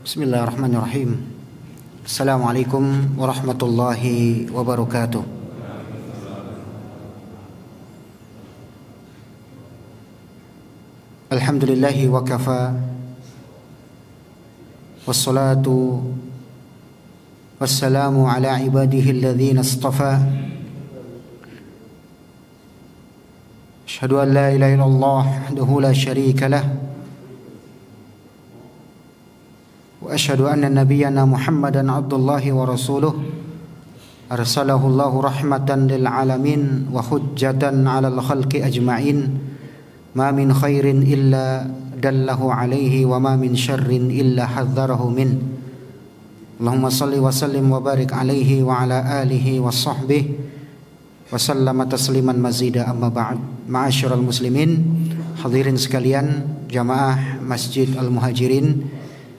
Bismillahirrahmanirrahim. Assalamualaikum warahmatullahi wabarakatuh. Alhamdulillahi wa kafa, wassalatu wassalamu ala ibadihi alladhina istafa. Asyhadu an la ilaha illallah wahdahu la syarika lah, wa asyhadu anna nabiyyana Muhammadan abdullahi wa rasuluh, arsalahu Allahu rahmatan lil alamin wa hujjatan 'alal khalqi ajma'in. Ma min khairin illa dallahu alaihi wa ma min syarrin illa hadzarahu min. Allahumma salli wa sallim wa barik alaihi wa ala alihi wa sahbihi wa sallama tasliman mazida, amma ba'd. Ma'asyiral muslimin, hadirin sekalian, jamaah Masjid Al-Muhajirin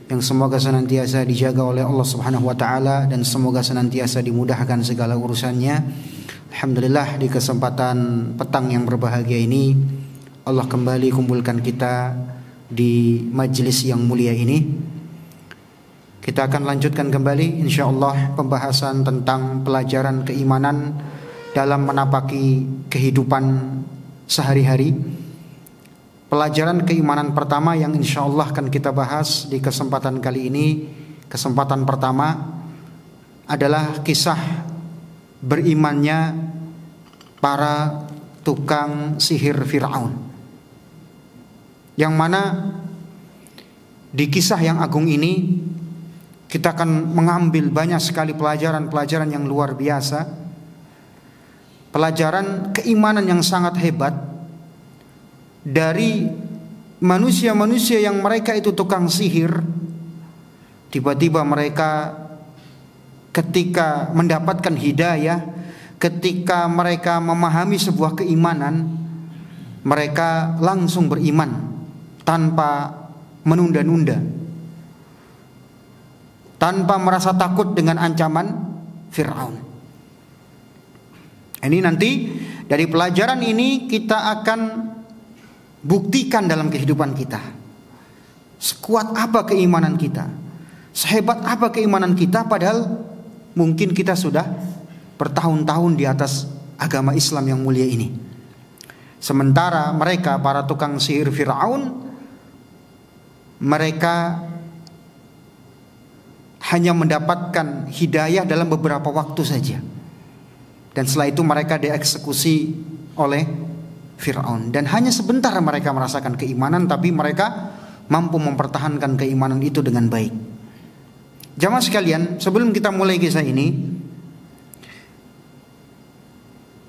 yang semoga senantiasa dijaga oleh Allah Subhanahu wa taala dan semoga senantiasa dimudahkan segala urusannya. Alhamdulillah, di kesempatan petang yang berbahagia ini Allah kembali kumpulkan kita di majelis yang mulia ini. Kita akan lanjutkan kembali insyaallah pembahasan tentang pelajaran keimanan dalam menapaki kehidupan sehari-hari. Pelajaran keimanan pertama yang insyaallah akan kita bahas di kesempatan kali ini, kesempatan pertama adalah kisah berimannya para tukang sihir Fir'aun, yang mana di kisah yang agung ini kita akan mengambil banyak sekali pelajaran-pelajaran yang luar biasa, pelajaran keimanan yang sangat hebat dari manusia-manusia yang mereka itu tukang sihir. Tiba-tiba mereka ketika mendapatkan hidayah, ketika mereka memahami sebuah keimanan, mereka langsung beriman tanpa menunda-nunda, tanpa merasa takut dengan ancaman Fir'aun. Ini nanti dari pelajaran ini kita akan buktikan dalam kehidupan kita. Sekuat apa keimanan kita, sehebat apa keimanan kita, padahal mungkin kita sudah bertahun-tahun di atas agama Islam yang mulia ini. Sementara mereka, para tukang sihir Fir'aun, mereka hanya mendapatkan hidayah dalam beberapa waktu saja, dan setelah itu mereka dieksekusi oleh Fir'aun. Dan hanya sebentar mereka merasakan keimanan, tapi mereka mampu mempertahankan keimanan itu dengan baik. Jamaah sekalian, sebelum kita mulai kisah ini,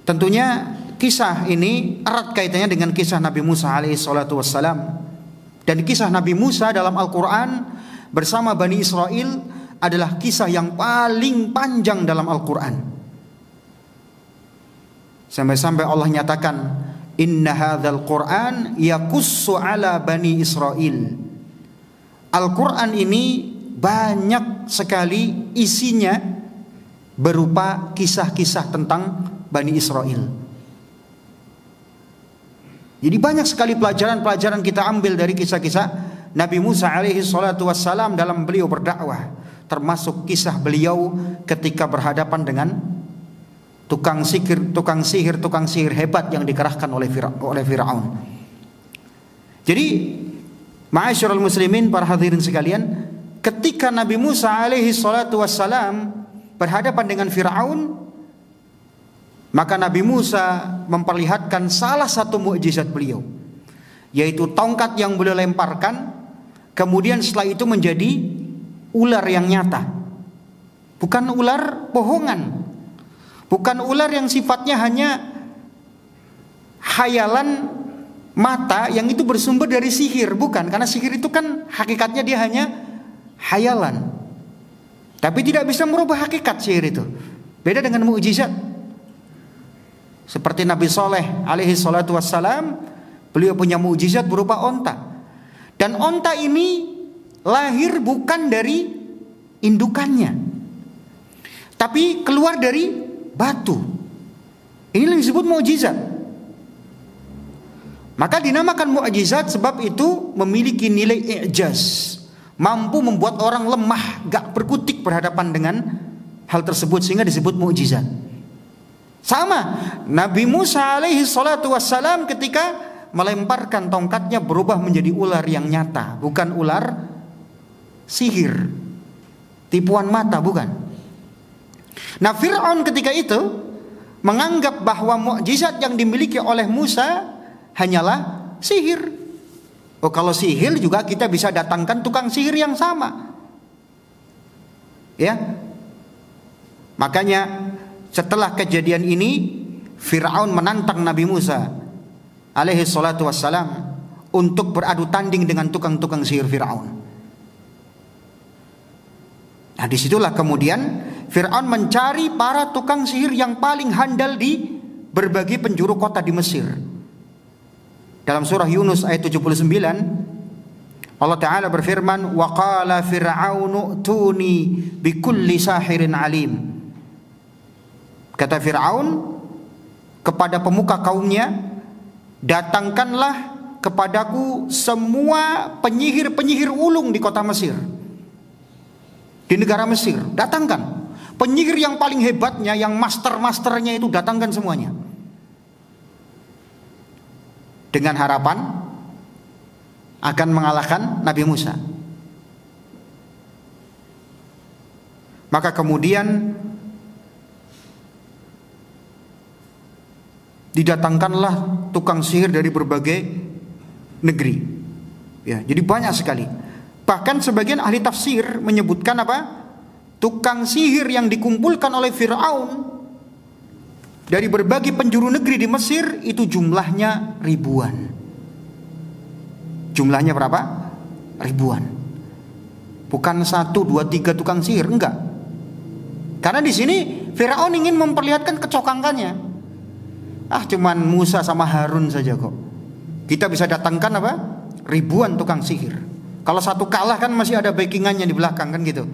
tentunya kisah ini erat kaitannya dengan kisah Nabi Musa alaihi salatu wassalam. Dan kisah Nabi Musa dalam Al-Quran bersama Bani Israel adalah kisah yang paling panjang dalam Al-Quran. Sampai-sampai Allah nyatakan, inna hadzal Qur'an yaqussu ala Bani Israel. Al-Quran ini banyak sekali isinya berupa kisah-kisah tentang Bani Israel. Jadi banyak sekali pelajaran-pelajaran kita ambil dari kisah-kisah Nabi Musa alaihi salatu wassalam dalam beliau berdakwah, termasuk kisah beliau ketika berhadapan dengan tukang sihir hebat yang dikerahkan oleh Fir'aun. Jadi ma'asyiral muslimin, para hadirin sekalian, ketika Nabi Musa alaihi salatu wassalam berhadapan dengan Fir'aun, maka Nabi Musa memperlihatkan salah satu mukjizat beliau, yaitu tongkat yang beliau lemparkan, kemudian setelah itu menjadi ular yang nyata. Bukan ular bohongan, bukan ular yang sifatnya hanya khayalan mata yang itu bersumber dari sihir. Bukan, karena sihir itu kan hakikatnya dia hanya khayalan, tapi tidak bisa merubah hakikat sihir itu. Beda dengan mukjizat. Seperti Nabi Saleh alaihi salatu wassalam, beliau punya mukjizat berupa onta. Dan onta ini lahir bukan dari indukannya, tapi keluar dari batu. Ini yang disebut mukjizat. Maka dinamakan mukjizat sebab itu memiliki nilai i'jaz, mampu membuat orang lemah, gak berkutik berhadapan dengan hal tersebut, sehingga disebut mukjizat. Sama Nabi Musa alaihi salatu wassalam ketika melemparkan tongkatnya berubah menjadi ular yang nyata, bukan ular sihir, tipuan mata, bukan. Nah, Fir'aun ketika itu menganggap bahwa mukjizat yang dimiliki oleh Musa hanyalah sihir. Oh, kalau sihir juga kita bisa datangkan tukang sihir yang sama. Ya. Makanya setelah kejadian ini Fir'aun menantang Nabi Musa alaihi salatu wassalam untuk beradu tanding dengan tukang-tukang sihir Fir'aun. Nah, disitulah kemudian Fir'aun mencari para tukang sihir yang paling handal di berbagai penjuru kota di Mesir. Dalam surah Yunus ayat 79 Allah Ta'ala berfirman, wa qala fir'aunu tuni bikulli sahirin alim. Kata Fir'aun kepada pemuka kaumnya, datangkanlah kepadaku semua penyihir-penyihir ulung di kota Mesir, di negara Mesir. Datangkan penyihir yang paling hebatnya, yang master-masternya itu, datangkan semuanya, dengan harapan akan mengalahkan Nabi Musa. Maka kemudian didatangkanlah tukang sihir dari berbagai negeri. Ya, jadi banyak sekali. Bahkan sebagian ahli tafsir menyebutkan apa? Tukang sihir yang dikumpulkan oleh Fir'aun dari berbagai penjuru negeri di Mesir itu jumlahnya ribuan. Jumlahnya berapa? Ribuan. Bukan 1, 2, 3 tukang sihir, enggak. Karena di sini Firaun ingin memperlihatkan kecokangannya. Ah, cuman Musa sama Harun saja kok. Kita bisa datangkan apa? Ribuan tukang sihir. Kalau satu kalah kan masih ada backingannya di belakang, kan gitu.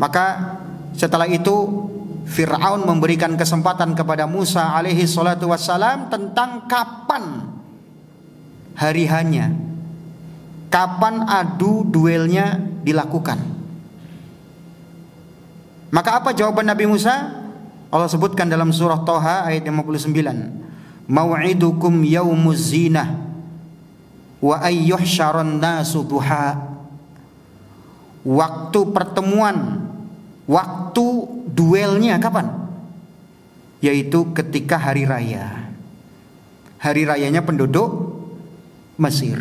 Maka setelah itu Fir'aun memberikan kesempatan kepada Musa alaihi salatu wassalam tentang kapan hari hanya, kapan adu duelnya dilakukan. Maka apa jawaban Nabi Musa? Allah sebutkan dalam surah Thaha ayat 59, mau'idukum yaumuz zinah wa ayyuhsyaran nasu duha. Waktu pertemuan, waktu duelnya kapan? Yaitu ketika hari raya. Hari rayanya penduduk Mesir.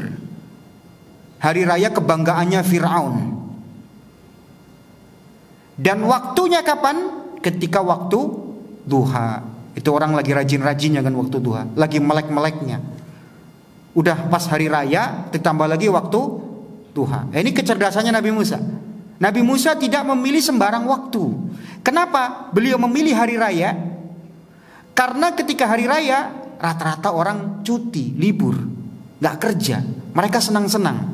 Hari raya kebanggaannya Fir'aun. Dan waktunya kapan? Ketika waktu duha. Itu orang lagi rajin-rajinnya kan waktu duha, lagi melek-meleknya. Udah pas hari raya ditambah lagi waktu duha. Ini kecerdasannya Nabi Musa. Nabi Musa tidak memilih sembarang waktu. Kenapa beliau memilih hari raya? Karena ketika hari raya rata-rata orang cuti, libur, gak kerja, mereka senang-senang.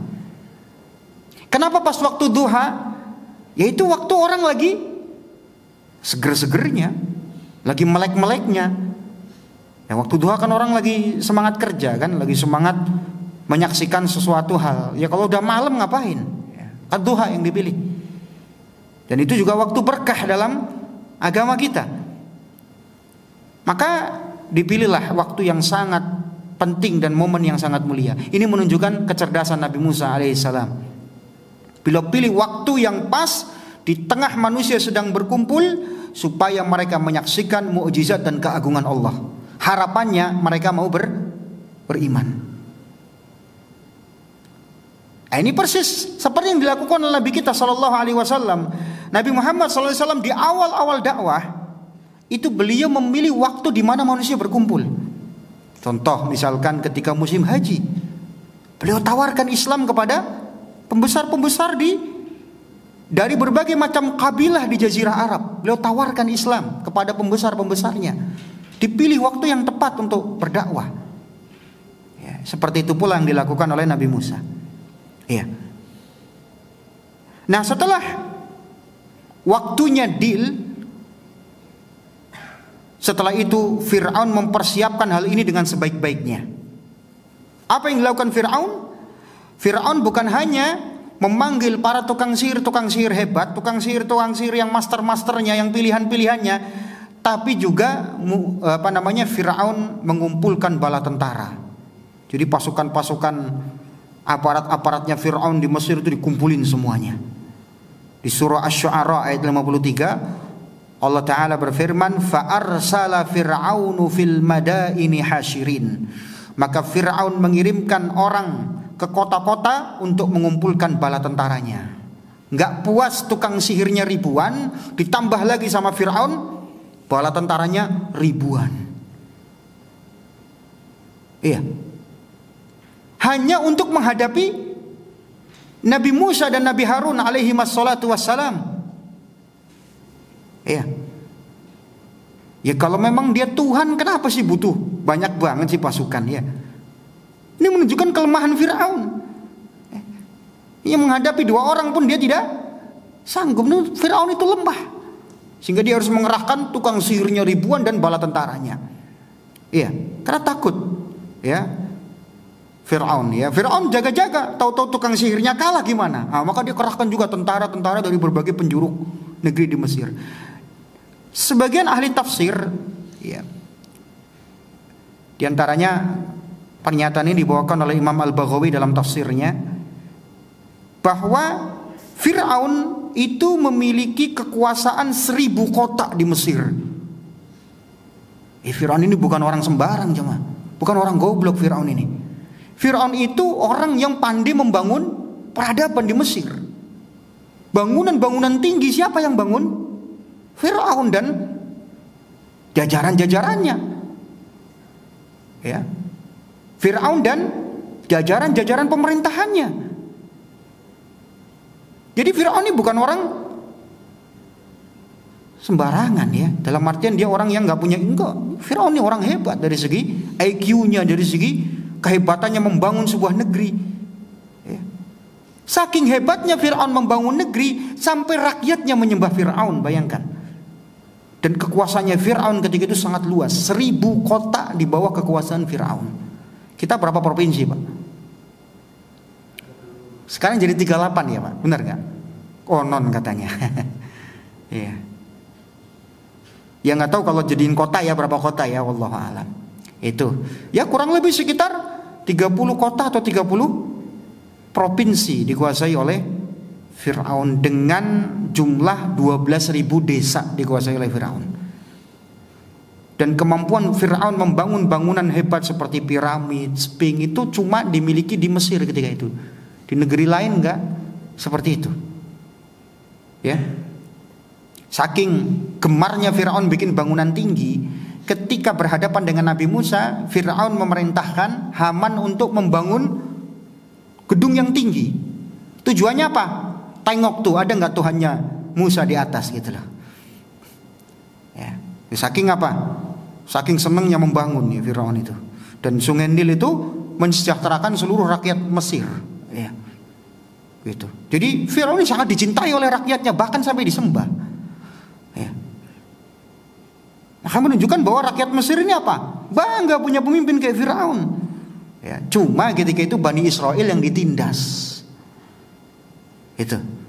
Kenapa pas waktu duha? Yaitu waktu orang lagi seger-segernya, lagi melek-meleknya. Ya, waktu duha kan orang lagi semangat kerja kan, lagi semangat menyaksikan sesuatu hal. Ya kalau udah malam ngapain? Kan duha yang dipilih. Dan itu juga waktu berkah dalam agama kita. Maka dipilihlah waktu yang sangat penting dan momen yang sangat mulia. Ini menunjukkan kecerdasan Nabi Musa alaihissalam. Beliau pilih waktu yang pas di tengah manusia sedang berkumpul supaya mereka menyaksikan mukjizat dan keagungan Allah. Harapannya mereka mau beriman. Nah, ini persis seperti yang dilakukan oleh Nabi kita sallallahu alaihi wasallam. Nabi Muhammad sallallahu alaihi wasallam di awal-awal dakwah itu beliau memilih waktu di mana manusia berkumpul. Contoh misalkan ketika musim haji, beliau tawarkan Islam kepada pembesar-pembesar dari berbagai macam kabilah di Jazirah Arab. Beliau tawarkan Islam kepada pembesar-pembesarnya. Dipilih waktu yang tepat untuk berdakwah. Ya, seperti itu pula yang dilakukan oleh Nabi Musa. Ya. Nah, setelah waktunya deal, setelah itu Fir'aun mempersiapkan hal ini dengan sebaik-baiknya. Apa yang dilakukan Fir'aun? Fir'aun bukan hanya memanggil para tukang sihir hebat, tukang sihir yang master-masternya, yang pilihan-pilihannya, tapi juga Fir'aun mengumpulkan bala tentara. Jadi pasukan-pasukan aparat-aparatnya Fir'aun di Mesir itu dikumpulin semuanya. Di surah Asy-Syu'ara ayat 53 Allah Ta'ala berfirman, fa'arsala fir'aunu fil madaini hasyirin. Maka Fir'aun mengirimkan orang ke kota-kota untuk mengumpulkan bala tentaranya. Nggak puas tukang sihirnya ribuan, ditambah lagi sama Fir'aun, bala tentaranya ribuan. Iya. Hanya untuk menghadapi Nabi Musa dan Nabi Harun alaihi wassalatu wassalam. Iya. Ya kalau memang dia Tuhan, kenapa sih butuh banyak banget sih pasukan ya? Ini menunjukkan kelemahan Fir'aun. Yang menghadapi dua orang pun dia tidak sanggup. Fir'aun itu lemah, sehingga dia harus mengerahkan tukang sihirnya ribuan dan bala tentaranya. Iya, karena takut ya Fir'aun ya. Fir'aun jaga-jaga, tahu-tahu tukang sihirnya kalah gimana? Maka dia kerahkan juga tentara-tentara dari berbagai penjuru negeri di Mesir. Sebagian ahli tafsir ya, di antaranya pernyataan ini dibawakan oleh Imam Al-Baghawi dalam tafsirnya, bahwa Fir'aun itu memiliki kekuasaan 1000 kota di Mesir. Fir'aun ini bukan orang sembarang jemaah, bukan orang goblok Fir'aun ini. Fir'aun itu orang yang pandai membangun peradaban di Mesir. Bangunan-bangunan tinggi siapa yang bangun? Fir'aun dan jajaran-jajarannya. Ya. Fir'aun dan jajaran-jajaran pemerintahannya. Jadi Fir'aun ini bukan orang sembarangan ya. Dalam artian dia orang yang nggak punya, enggak. Fir'aun ini orang hebat dari segi IQ-nya, dari segi kehebatannya membangun sebuah negeri. Ya. Saking hebatnya Fir'aun membangun negeri sampai rakyatnya menyembah Fir'aun, bayangkan. Dan kekuasaannya Fir'aun ketika itu sangat luas. 1000 kota di bawah kekuasaan Fir'aun. Kita berapa provinsi Pak? Sekarang jadi 38 ya Pak, benar gak? Konon katanya. Iya. Ya nggak tahu kalau jadiin kota ya berapa kota ya, wallahu a'lam. Itu ya kurang lebih sekitar 30 kota atau 30 provinsi dikuasai oleh Fir'aun, dengan jumlah 12.000 desa dikuasai oleh Fir'aun. Dan kemampuan Fir'aun membangun bangunan hebat seperti piramid, Sphinx itu cuma dimiliki di Mesir ketika itu. Di negeri lain enggak seperti itu. Ya. Saking gemarnya Fir'aun bikin bangunan tinggi, ketika berhadapan dengan Nabi Musa, Fir'aun memerintahkan Haman untuk membangun gedung yang tinggi. Tujuannya apa? Tengok tuh, ada nggak Tuhannya Musa di atas gitu loh. Ya. Saking apa? Saking senangnya membangun ya Fir'aun itu. Dan Sungai Nil itu mensejahterakan seluruh rakyat Mesir. Ya. Gitu. Jadi Fir'aun ini sangat dicintai oleh rakyatnya, bahkan sampai disembah. Ya. Maka menunjukkan bahwa rakyat Mesir ini apa? Bangga punya pemimpin kayak Fir'aun. Ya. Cuma ketika itu Bani Israel yang ditindas. Itu.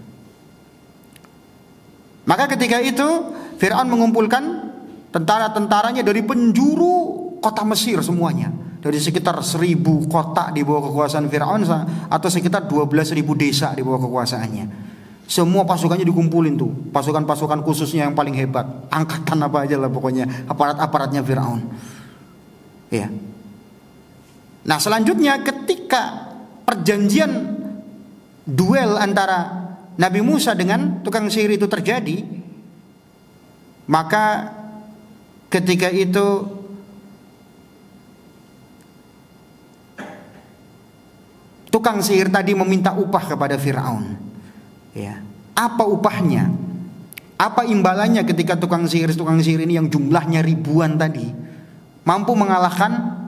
Maka ketika itu Fir'aun mengumpulkan tentara-tentaranya dari penjuru kota Mesir semuanya. Dari sekitar 1000 kota di bawah kekuasaan Fir'aun, atau sekitar 12.000 desa di bawah kekuasaannya. Semua pasukannya dikumpulin tuh. Pasukan-pasukan khususnya yang paling hebat. Angkatan apa aja lah pokoknya. Aparat-aparatnya Fir'aun. Ya. Nah selanjutnya ketika perjanjian duel antara Nabi Musa dengan tukang sihir itu terjadi, maka ketika itu tukang sihir tadi meminta upah kepada Fir'aun. Ya. Apa upahnya? Apa imbalannya ketika tukang sihir ini yang jumlahnya ribuan tadi mampu mengalahkan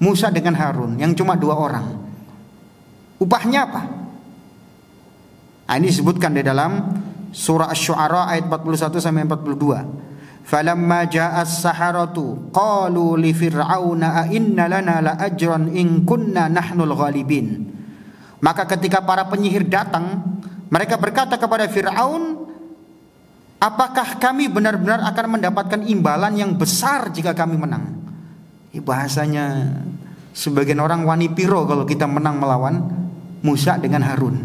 Musa dengan Harun yang cuma 2 orang? Upahnya apa? Nah, ini disebutkan di dalam surah Asy-Syu'ara ayat 41 sampai 42. Falamma ja'as saharatu qalu li fir'auna a inna lana la ajran in kunna nahnul ghalibin Maka ketika para penyihir datang, mereka berkata kepada Fir'aun, apakah kami benar-benar akan mendapatkan imbalan yang besar jika kami menang? Bahasanya sebagian orang wani piro kalau kita menang melawan Musa dengan Harun.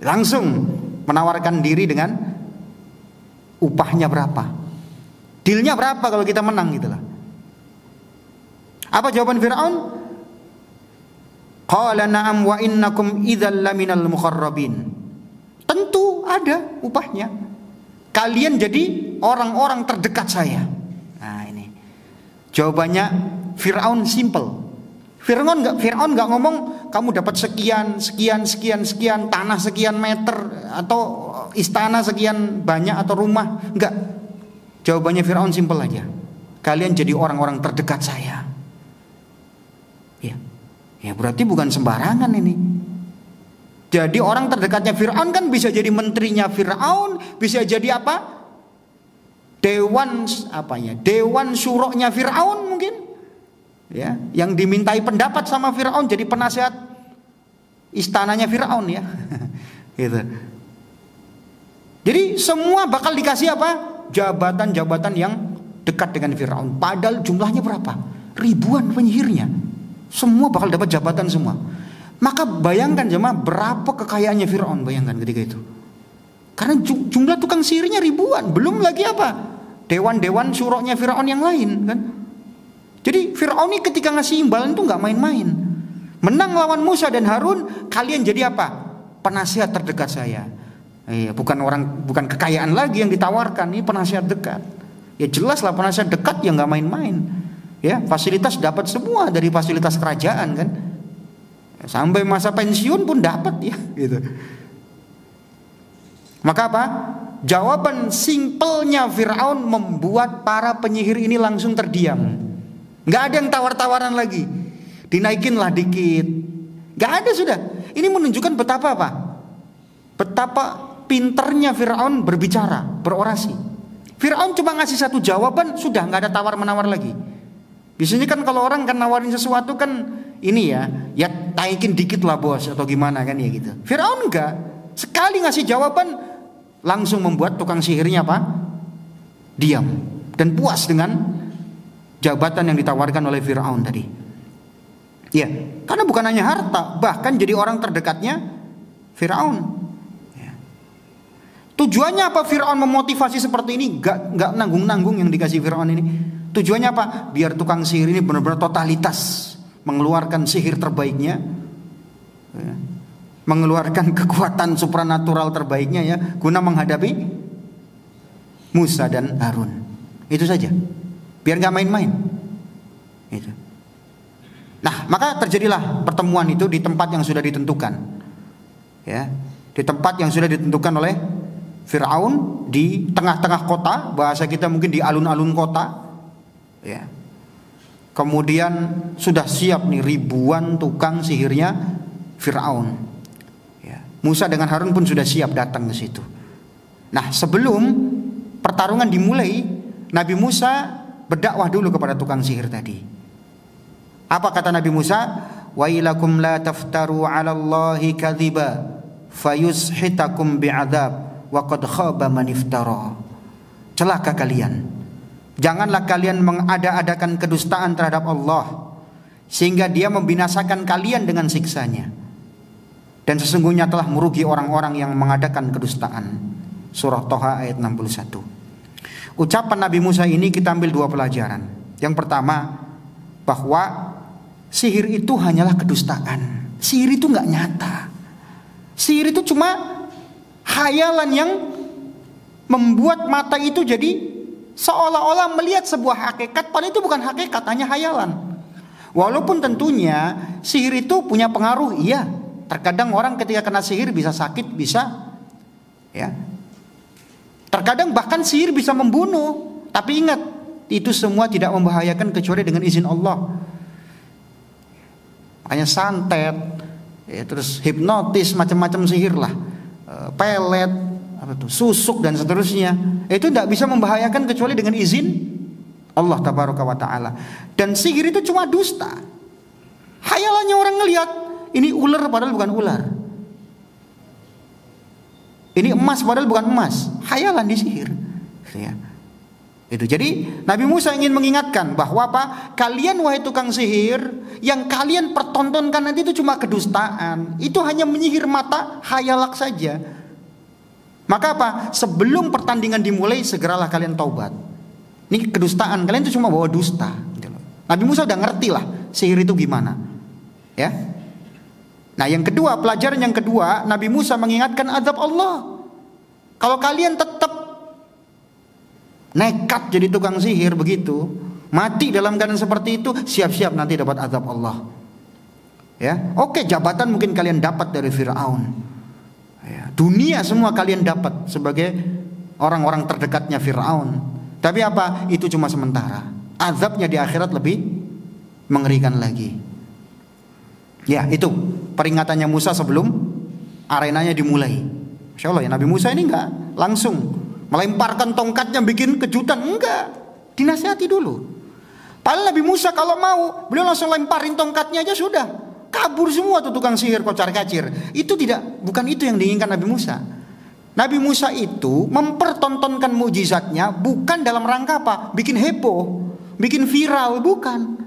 Langsung menawarkan diri dengan upahnya berapa, dealnya berapa kalau kita menang gitulah. Apa jawaban Fir'aun? Qala na'am wa innakum idzal laminal muqarrabin. Tentu ada upahnya. Kalian jadi orang-orang terdekat saya. Nah ini jawabannya Fir'aun simple. Fir'aun nggak ngomong kamu dapat sekian tanah sekian meter atau istana sekian banyak atau rumah. Enggak. Jawabannya Fir'aun simple aja. Kalian jadi orang-orang terdekat saya. Ya berarti bukan sembarangan ini. Jadi orang terdekatnya Fir'aun kan bisa jadi menterinya Fir'aun, bisa jadi apa? Dewan syuroknya Fir'aun mungkin. Ya, yang dimintai pendapat sama Fir'aun jadi penasihat istananya Fir'aun ya. Gitu. Jadi semua bakal dikasih apa? Jabatan-jabatan yang dekat dengan Fir'aun. Padahal jumlahnya berapa? Ribuan penyihirnya. Semua bakal dapat jabatan semua. Maka bayangkan jemaah berapa kekayaannya Fir'aun, bayangkan ketika itu. Karena jumlah tukang sihirnya ribuan, belum lagi apa? Dewan-dewan syuroknya Fir'aun yang lain kan. Jadi Fir'aun ini ketika ngasih imbalan itu nggak main-main. Menang lawan Musa dan Harun, kalian jadi apa? Penasihat terdekat saya. Bukan kekayaan lagi yang ditawarkan, ini penasihat dekat. Ya jelas lah penasihat dekat yang nggak main-main. Ya, fasilitas dapat semua dari fasilitas kerajaan kan. Sampai masa pensiun pun dapat ya, gitu. Maka apa? Jawaban simpelnya Fir'aun membuat para penyihir ini langsung terdiam. Nggak ada yang tawar-tawaran lagi. Dinaikinlah dikit. Nggak ada sudah. Ini menunjukkan betapa apa? Betapa pinternya Fir'aun berbicara, berorasi. Fir'aun cuma ngasih satu jawaban, sudah nggak ada tawar-menawar lagi. Biasanya kan kalau orang kan nawarin sesuatu kan ini ya naikin dikit lah bos atau gimana kan ya gitu. Fir'aun enggak, sekali ngasih jawaban langsung membuat tukang sihirnya apa? Diam dan puas dengan jabatan yang ditawarkan oleh Fir'aun tadi. Ya, karena bukan hanya harta, bahkan jadi orang terdekatnya Fir'aun. Ya. Tujuannya apa Fir'aun memotivasi seperti ini? Enggak nanggung-nanggung yang dikasih Fir'aun ini. Tujuannya apa? Biar tukang sihir ini benar-benar totalitas mengeluarkan sihir terbaiknya, ya, mengeluarkan kekuatan supranatural terbaiknya ya, guna menghadapi Musa dan Harun. Itu saja. Biar nggak main-main. Itu. Nah, maka terjadilah pertemuan itu di tempat yang sudah ditentukan, ya, di tempat yang sudah ditentukan oleh Fir'aun di tengah-tengah kota, bahasa kita mungkin di alun-alun kota. Ya. Kemudian sudah siap nih ribuan tukang sihirnya Fir'aun. Ya. Musa dengan Harun pun sudah siap datang ke situ. Nah, sebelum pertarungan dimulai, Nabi Musa berdakwah dulu kepada tukang sihir tadi. Apa kata Nabi Musa? Wailakum la taftaru 'ala Allahi kadhiba fayushitakum bi'adzab wa qad khaba man iftara. Celaka kalian. Janganlah kalian mengada-adakan kedustaan terhadap Allah sehingga Dia membinasakan kalian dengan siksanya. Dan sesungguhnya telah merugi orang-orang yang mengadakan kedustaan. Surah Toha ayat 61. Ucapan Nabi Musa ini kita ambil dua pelajaran. Yang pertama, bahwa sihir itu hanyalah kedustaan. Sihir itu nggak nyata. Sihir itu cuma khayalan yang membuat mata itu jadi seolah-olah melihat sebuah hakikat, padahal itu bukan hakikat, hanya khayalan. Walaupun tentunya sihir itu punya pengaruh, iya. Terkadang orang ketika kena sihir bisa sakit, bisa ya. Terkadang bahkan sihir bisa membunuh. Tapi ingat, itu semua tidak membahayakan kecuali dengan izin Allah. Makanya santet, ya, terus hipnotis, macam-macam sihir lah, pelet, susuk dan seterusnya, itu tidak bisa membahayakan kecuali dengan izin Allah tabaraka wa ta'ala. Dan sihir itu cuma dusta, khayalannya orang ngelihat. ini ular padahal bukan ular. Ini emas padahal bukan emas. Khayalan disihir. Ya. Itu. Jadi Nabi Musa ingin mengingatkan bahwa apa? Kalian wahai tukang sihir, yang kalian pertontonkan nanti itu cuma kedustaan. Itu hanya menyihir mata, khayalak saja. Maka apa? Sebelum pertandingan dimulai, segeralah kalian taubat. Ini kedustaan, kalian itu cuma bawa dusta. Nabi Musa udah ngerti lah sihir itu gimana. Ya. Nah yang kedua, pelajaran yang kedua, Nabi Musa mengingatkan azab Allah. Kalau kalian tetap nekat jadi tukang sihir begitu, mati dalam keadaan seperti itu, siap-siap nanti dapat azab Allah. Ya, oke, jabatan mungkin kalian dapat dari Fir'aun. Ya, dunia semua kalian dapat sebagai orang-orang terdekatnya Fir'aun. Tapi apa? Itu cuma sementara. Azabnya di akhirat lebih mengerikan lagi. Ya, itu peringatannya Musa sebelum arenanya dimulai. Masya Allah ya, Nabi Musa ini enggak langsung melemparkan tongkatnya bikin kejutan, enggak. Dinasihati dulu. Padahal Nabi Musa kalau mau, beliau langsung lemparin tongkatnya aja sudah. Kabur semua tuh tukang sihir kocar-kacir. Itu bukan itu yang diinginkan Nabi Musa. Nabi Musa itu mempertontonkan mukjizatnya bukan dalam rangka apa? Bikin heboh, bikin viral, bukan.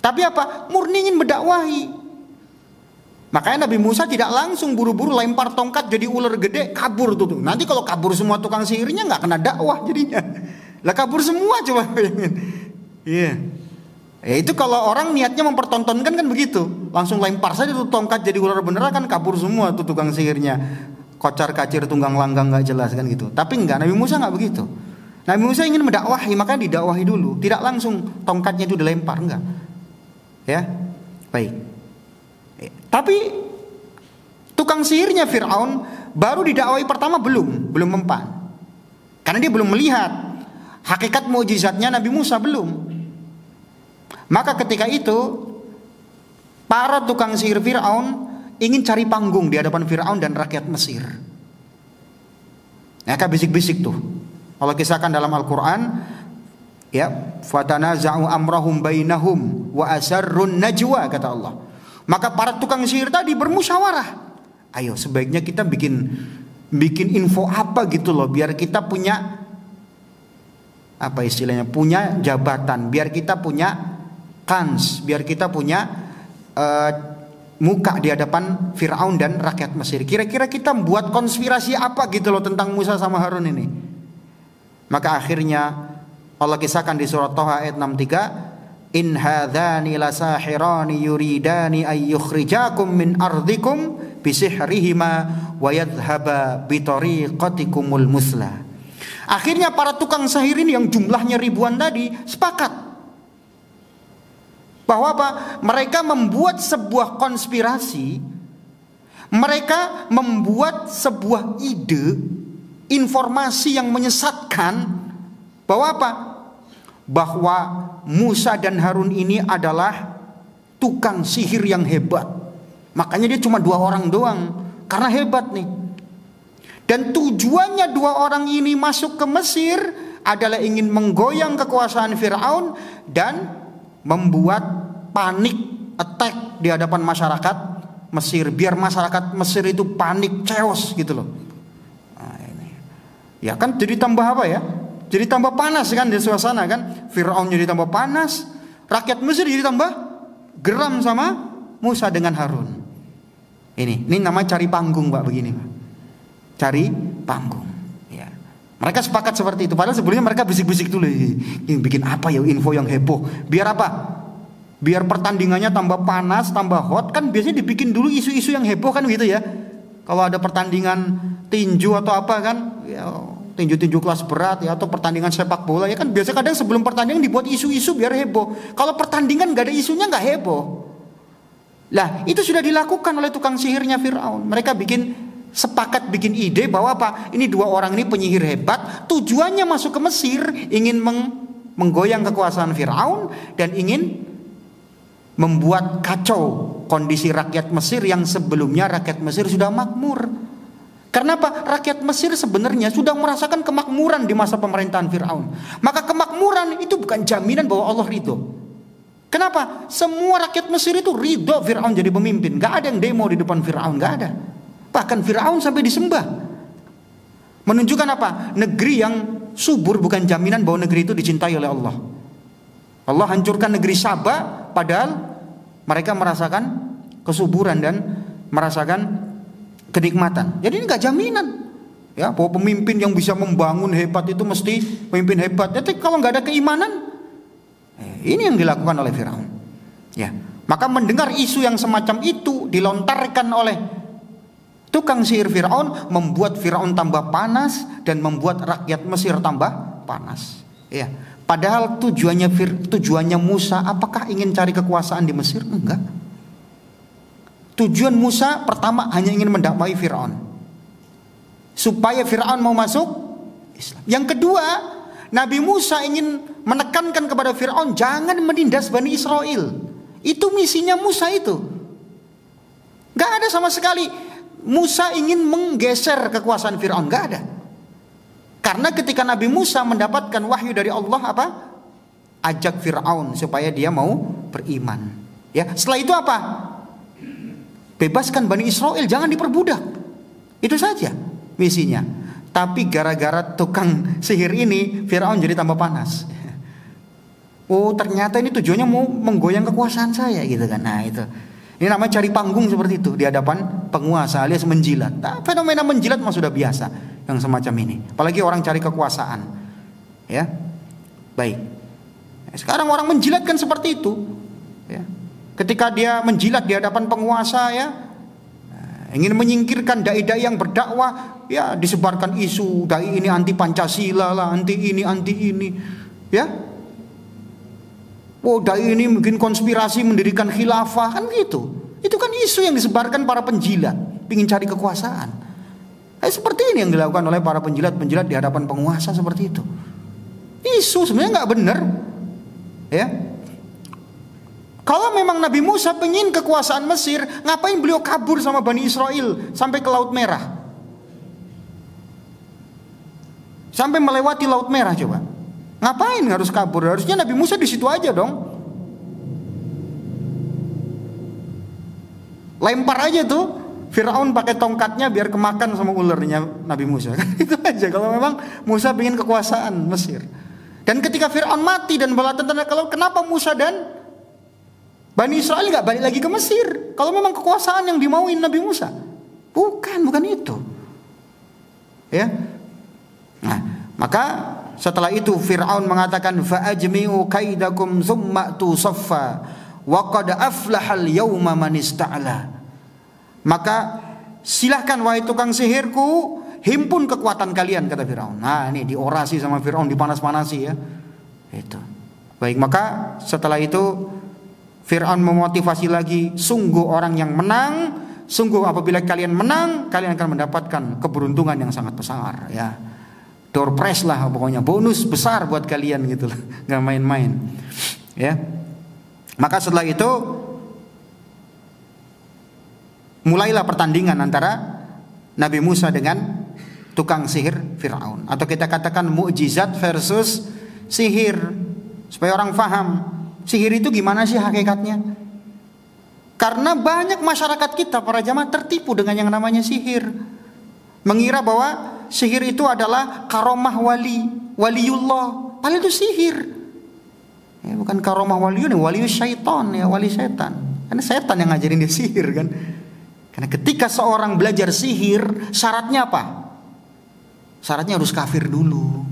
Tapi apa? Murni ingin mendakwahi. Makanya Nabi Musa tidak langsung buru-buru lempar tongkat jadi ular gede kabur tuh. Nanti kalau kabur semua tukang sihirnya nggak kena dakwah jadinya. Lah kabur semua coba bayangin. Iya. Ya itu kalau orang niatnya mempertontonkan kan begitu. Langsung lempar saja tuh tongkat jadi ular beneran kan kabur semua tuh tukang sihirnya. Kocar-kacir tunggang langgang nggak jelas kan gitu. Tapi enggak, Nabi Musa nggak begitu. Nabi Musa ingin mendakwahi, makanya didakwahi dulu. Tidak langsung tongkatnya itu dilempar, enggak. Ya. Baik. Tapi tukang sihirnya Fir'aun baru didakwahi pertama belum mempan. Karena dia belum melihat hakikat mukjizatnya Nabi Musa belum. Maka ketika itu para tukang sihir Fir'aun ingin cari panggung di hadapan Fir'aun dan rakyat Mesir. Mereka bisik-bisik tuh. Allah kisahkan dalam Al-Quran, ya, fatanaza'u amrahum bainahum wa asarrun najwa, kata Allah. Maka para tukang sihir tadi bermusyawarah. Ayo sebaiknya kita bikin info apa gitu loh, biar kita punya apa istilahnya, punya jabatan, biar kita punya kans, biar kita punya muka di hadapan Fir'aun dan rakyat Mesir. Kira-kira kita buat konspirasi apa gitu loh tentang Musa sama Harun ini. Maka akhirnya Allah kisahkan di surat Thaha ayat 63, in hadzani lasahirani yuridani ay yukhrijakum min ardikum bisihrihima wa yadhhaba bitariqatikumul musla. Akhirnya para tukang sihir ini yang jumlahnya ribuan tadi sepakat bahwa apa? Mereka membuat sebuah konspirasi, mereka membuat sebuah ide, informasi yang menyesatkan bahwa apa? Bahwa Musa dan Harun ini adalah tukang sihir yang hebat. Makanya dia cuma 2 orang doang, karena hebat nih. Dan tujuannya 2 orang ini masuk ke Mesir adalah ingin menggoyang kekuasaan Fir'aun dan membuat panik attack di hadapan masyarakat Mesir, biar masyarakat Mesir itu panik, chaos gitu loh. Nah, ini. Ya kan jadi tambah apa ya? Jadi tambah panas kan di suasana kan. Fir'aun jadi tambah panas, rakyat Mesir jadi tambah geram sama Musa dengan Harun. Ini namanya cari panggung Pak, begini Pak. Cari panggung. Ya. Mereka sepakat seperti itu. Padahal sebelumnya mereka bisik-bisik dulu. Ini bikin apa ya info yang heboh? Biar apa? Biar pertandingannya tambah panas, tambah hot. Kan biasanya dibikin dulu isu-isu yang heboh kan gitu ya. Kalau ada pertandingan tinju atau apa kan, ya, tinju-tinju kelas berat ya, atau pertandingan sepak bola ya kan, biasa kadang sebelum pertandingan dibuat isu-isu biar heboh. Kalau pertandingan gak ada isunya gak heboh. Lah itu sudah dilakukan oleh tukang sihirnya Fir'aun. Mereka sepakat bikin ide bahwa apa? Ini 2 orang ini penyihir hebat, tujuannya masuk ke Mesir, ingin menggoyang kekuasaan Fir'aun dan ingin membuat kacau kondisi rakyat Mesir yang sebelumnya rakyat Mesir sudah makmur. Karena apa? Rakyat Mesir sebenarnya sudah merasakan kemakmuran di masa pemerintahan Fir'aun. Maka kemakmuran itu bukan jaminan bahwa Allah ridho. Kenapa? Semua rakyat Mesir itu ridho Fir'aun jadi pemimpin. Gak ada yang demo di depan Fir'aun, gak ada. Bahkan Fir'aun sampai disembah. Menunjukkan apa? Negeri yang subur bukan jaminan bahwa negeri itu dicintai oleh Allah. Allah hancurkan negeri Sabah, padahal mereka merasakan kesuburan dan merasakan kenikmatan. Jadi ini gak jaminan ya bahwa pemimpin yang bisa membangun hebat itu mesti pemimpin hebat. Jadi kalau gak ada keimanan, ini yang dilakukan oleh Firaun. Ya, maka mendengar isu yang semacam itu dilontarkan oleh tukang sihir Firaun, membuat Firaun tambah panas dan membuat rakyat Mesir tambah panas. Ya, padahal tujuannya Musa apakah ingin cari kekuasaan di Mesir? Enggak. Tujuan Musa pertama hanya ingin mendakwai Firaun, supaya Firaun mau masuk Islam. Yang kedua, Nabi Musa ingin menekankan kepada Fir'aun jangan menindas Bani Israel. Itu misinya Musa itu. Gak ada sama sekali Musa ingin menggeser kekuasaan Fir'aun, gak ada. Karena ketika Nabi Musa mendapatkan wahyu dari Allah apa? Ajak Fir'aun supaya dia mau beriman. Ya, setelah itu apa? Bebaskan Bani Israel, jangan diperbudak. Itu saja misinya. Tapi gara-gara tukang sihir ini, Firaun jadi tambah panas. Oh, ternyata ini tujuannya mau menggoyang kekuasaan saya gitu kan. Nah, itu. Ini namanya cari panggung seperti itu di hadapan penguasa alias menjilat. Nah, fenomena menjilat mah sudah biasa yang semacam ini. Apalagi orang cari kekuasaan. Ya. Baik. Sekarang orang menjilat kan seperti itu. Ya. Ketika dia menjilat di hadapan penguasa ya, ingin menyingkirkan dai-dai yang berdakwah, ya disebarkan isu dai ini anti Pancasila lah, anti ini, ya. Oh, dai ini mungkin konspirasi mendirikan khilafah, kan gitu. Itu kan isu yang disebarkan para penjilat, ingin cari kekuasaan. Seperti ini yang dilakukan oleh para penjilat-penjilat di hadapan penguasa seperti itu. Isu sebenarnya nggak benar, ya. Kalau memang Nabi Musa pengen kekuasaan Mesir, ngapain beliau kabur sama Bani Israel sampai ke Laut Merah? Sampai melewati Laut Merah coba. Ngapain harus kabur? Harusnya Nabi Musa di situ aja dong. Lempar aja tuh Firaun pakai tongkatnya biar kemakan sama ulernya Nabi Musa. Itu aja kalau memang Musa pengen kekuasaan Mesir. Dan ketika Firaun mati dan bala tentara, kalau kenapa Musa dan Bani Israel gak balik lagi ke Mesir? Kalau memang kekuasaan yang dimauin Nabi Musa, bukan itu. Ya. Nah, maka setelah itu Fir'aun mengatakan fa'ajmi'u kaidakum thumma tu saffa wa qad aflahal yawma man ista'la. Maka silahkan wahai tukang sihirku, himpun kekuatan kalian, kata Fir'aun. Nah, ini diorasi sama Fir'aun, dipanas-panasi ya. Itu. Baik, maka setelah itu Fir'aun memotivasi lagi, sungguh orang yang menang, sungguh apabila kalian menang, kalian akan mendapatkan keberuntungan yang sangat besar ya. Door prize lah pokoknya, bonus besar buat kalian gitu lah, nggak main-main ya. Maka setelah itu mulailah pertandingan antara Nabi Musa dengan tukang sihir Fir'aun, atau kita katakan mukjizat versus sihir, supaya orang paham sihir itu gimana sih hakikatnya. Karena banyak masyarakat kita, para jamaah, tertipu dengan yang namanya sihir, mengira bahwa sihir itu adalah karomah waliullah, padahal itu sihir. Ya, bukan karomah waliullah, walius syaitan ya, wali setan. Karena setan yang ngajarin dia sihir kan. Karena ketika seorang belajar sihir, syaratnya apa? Syaratnya harus kafir dulu,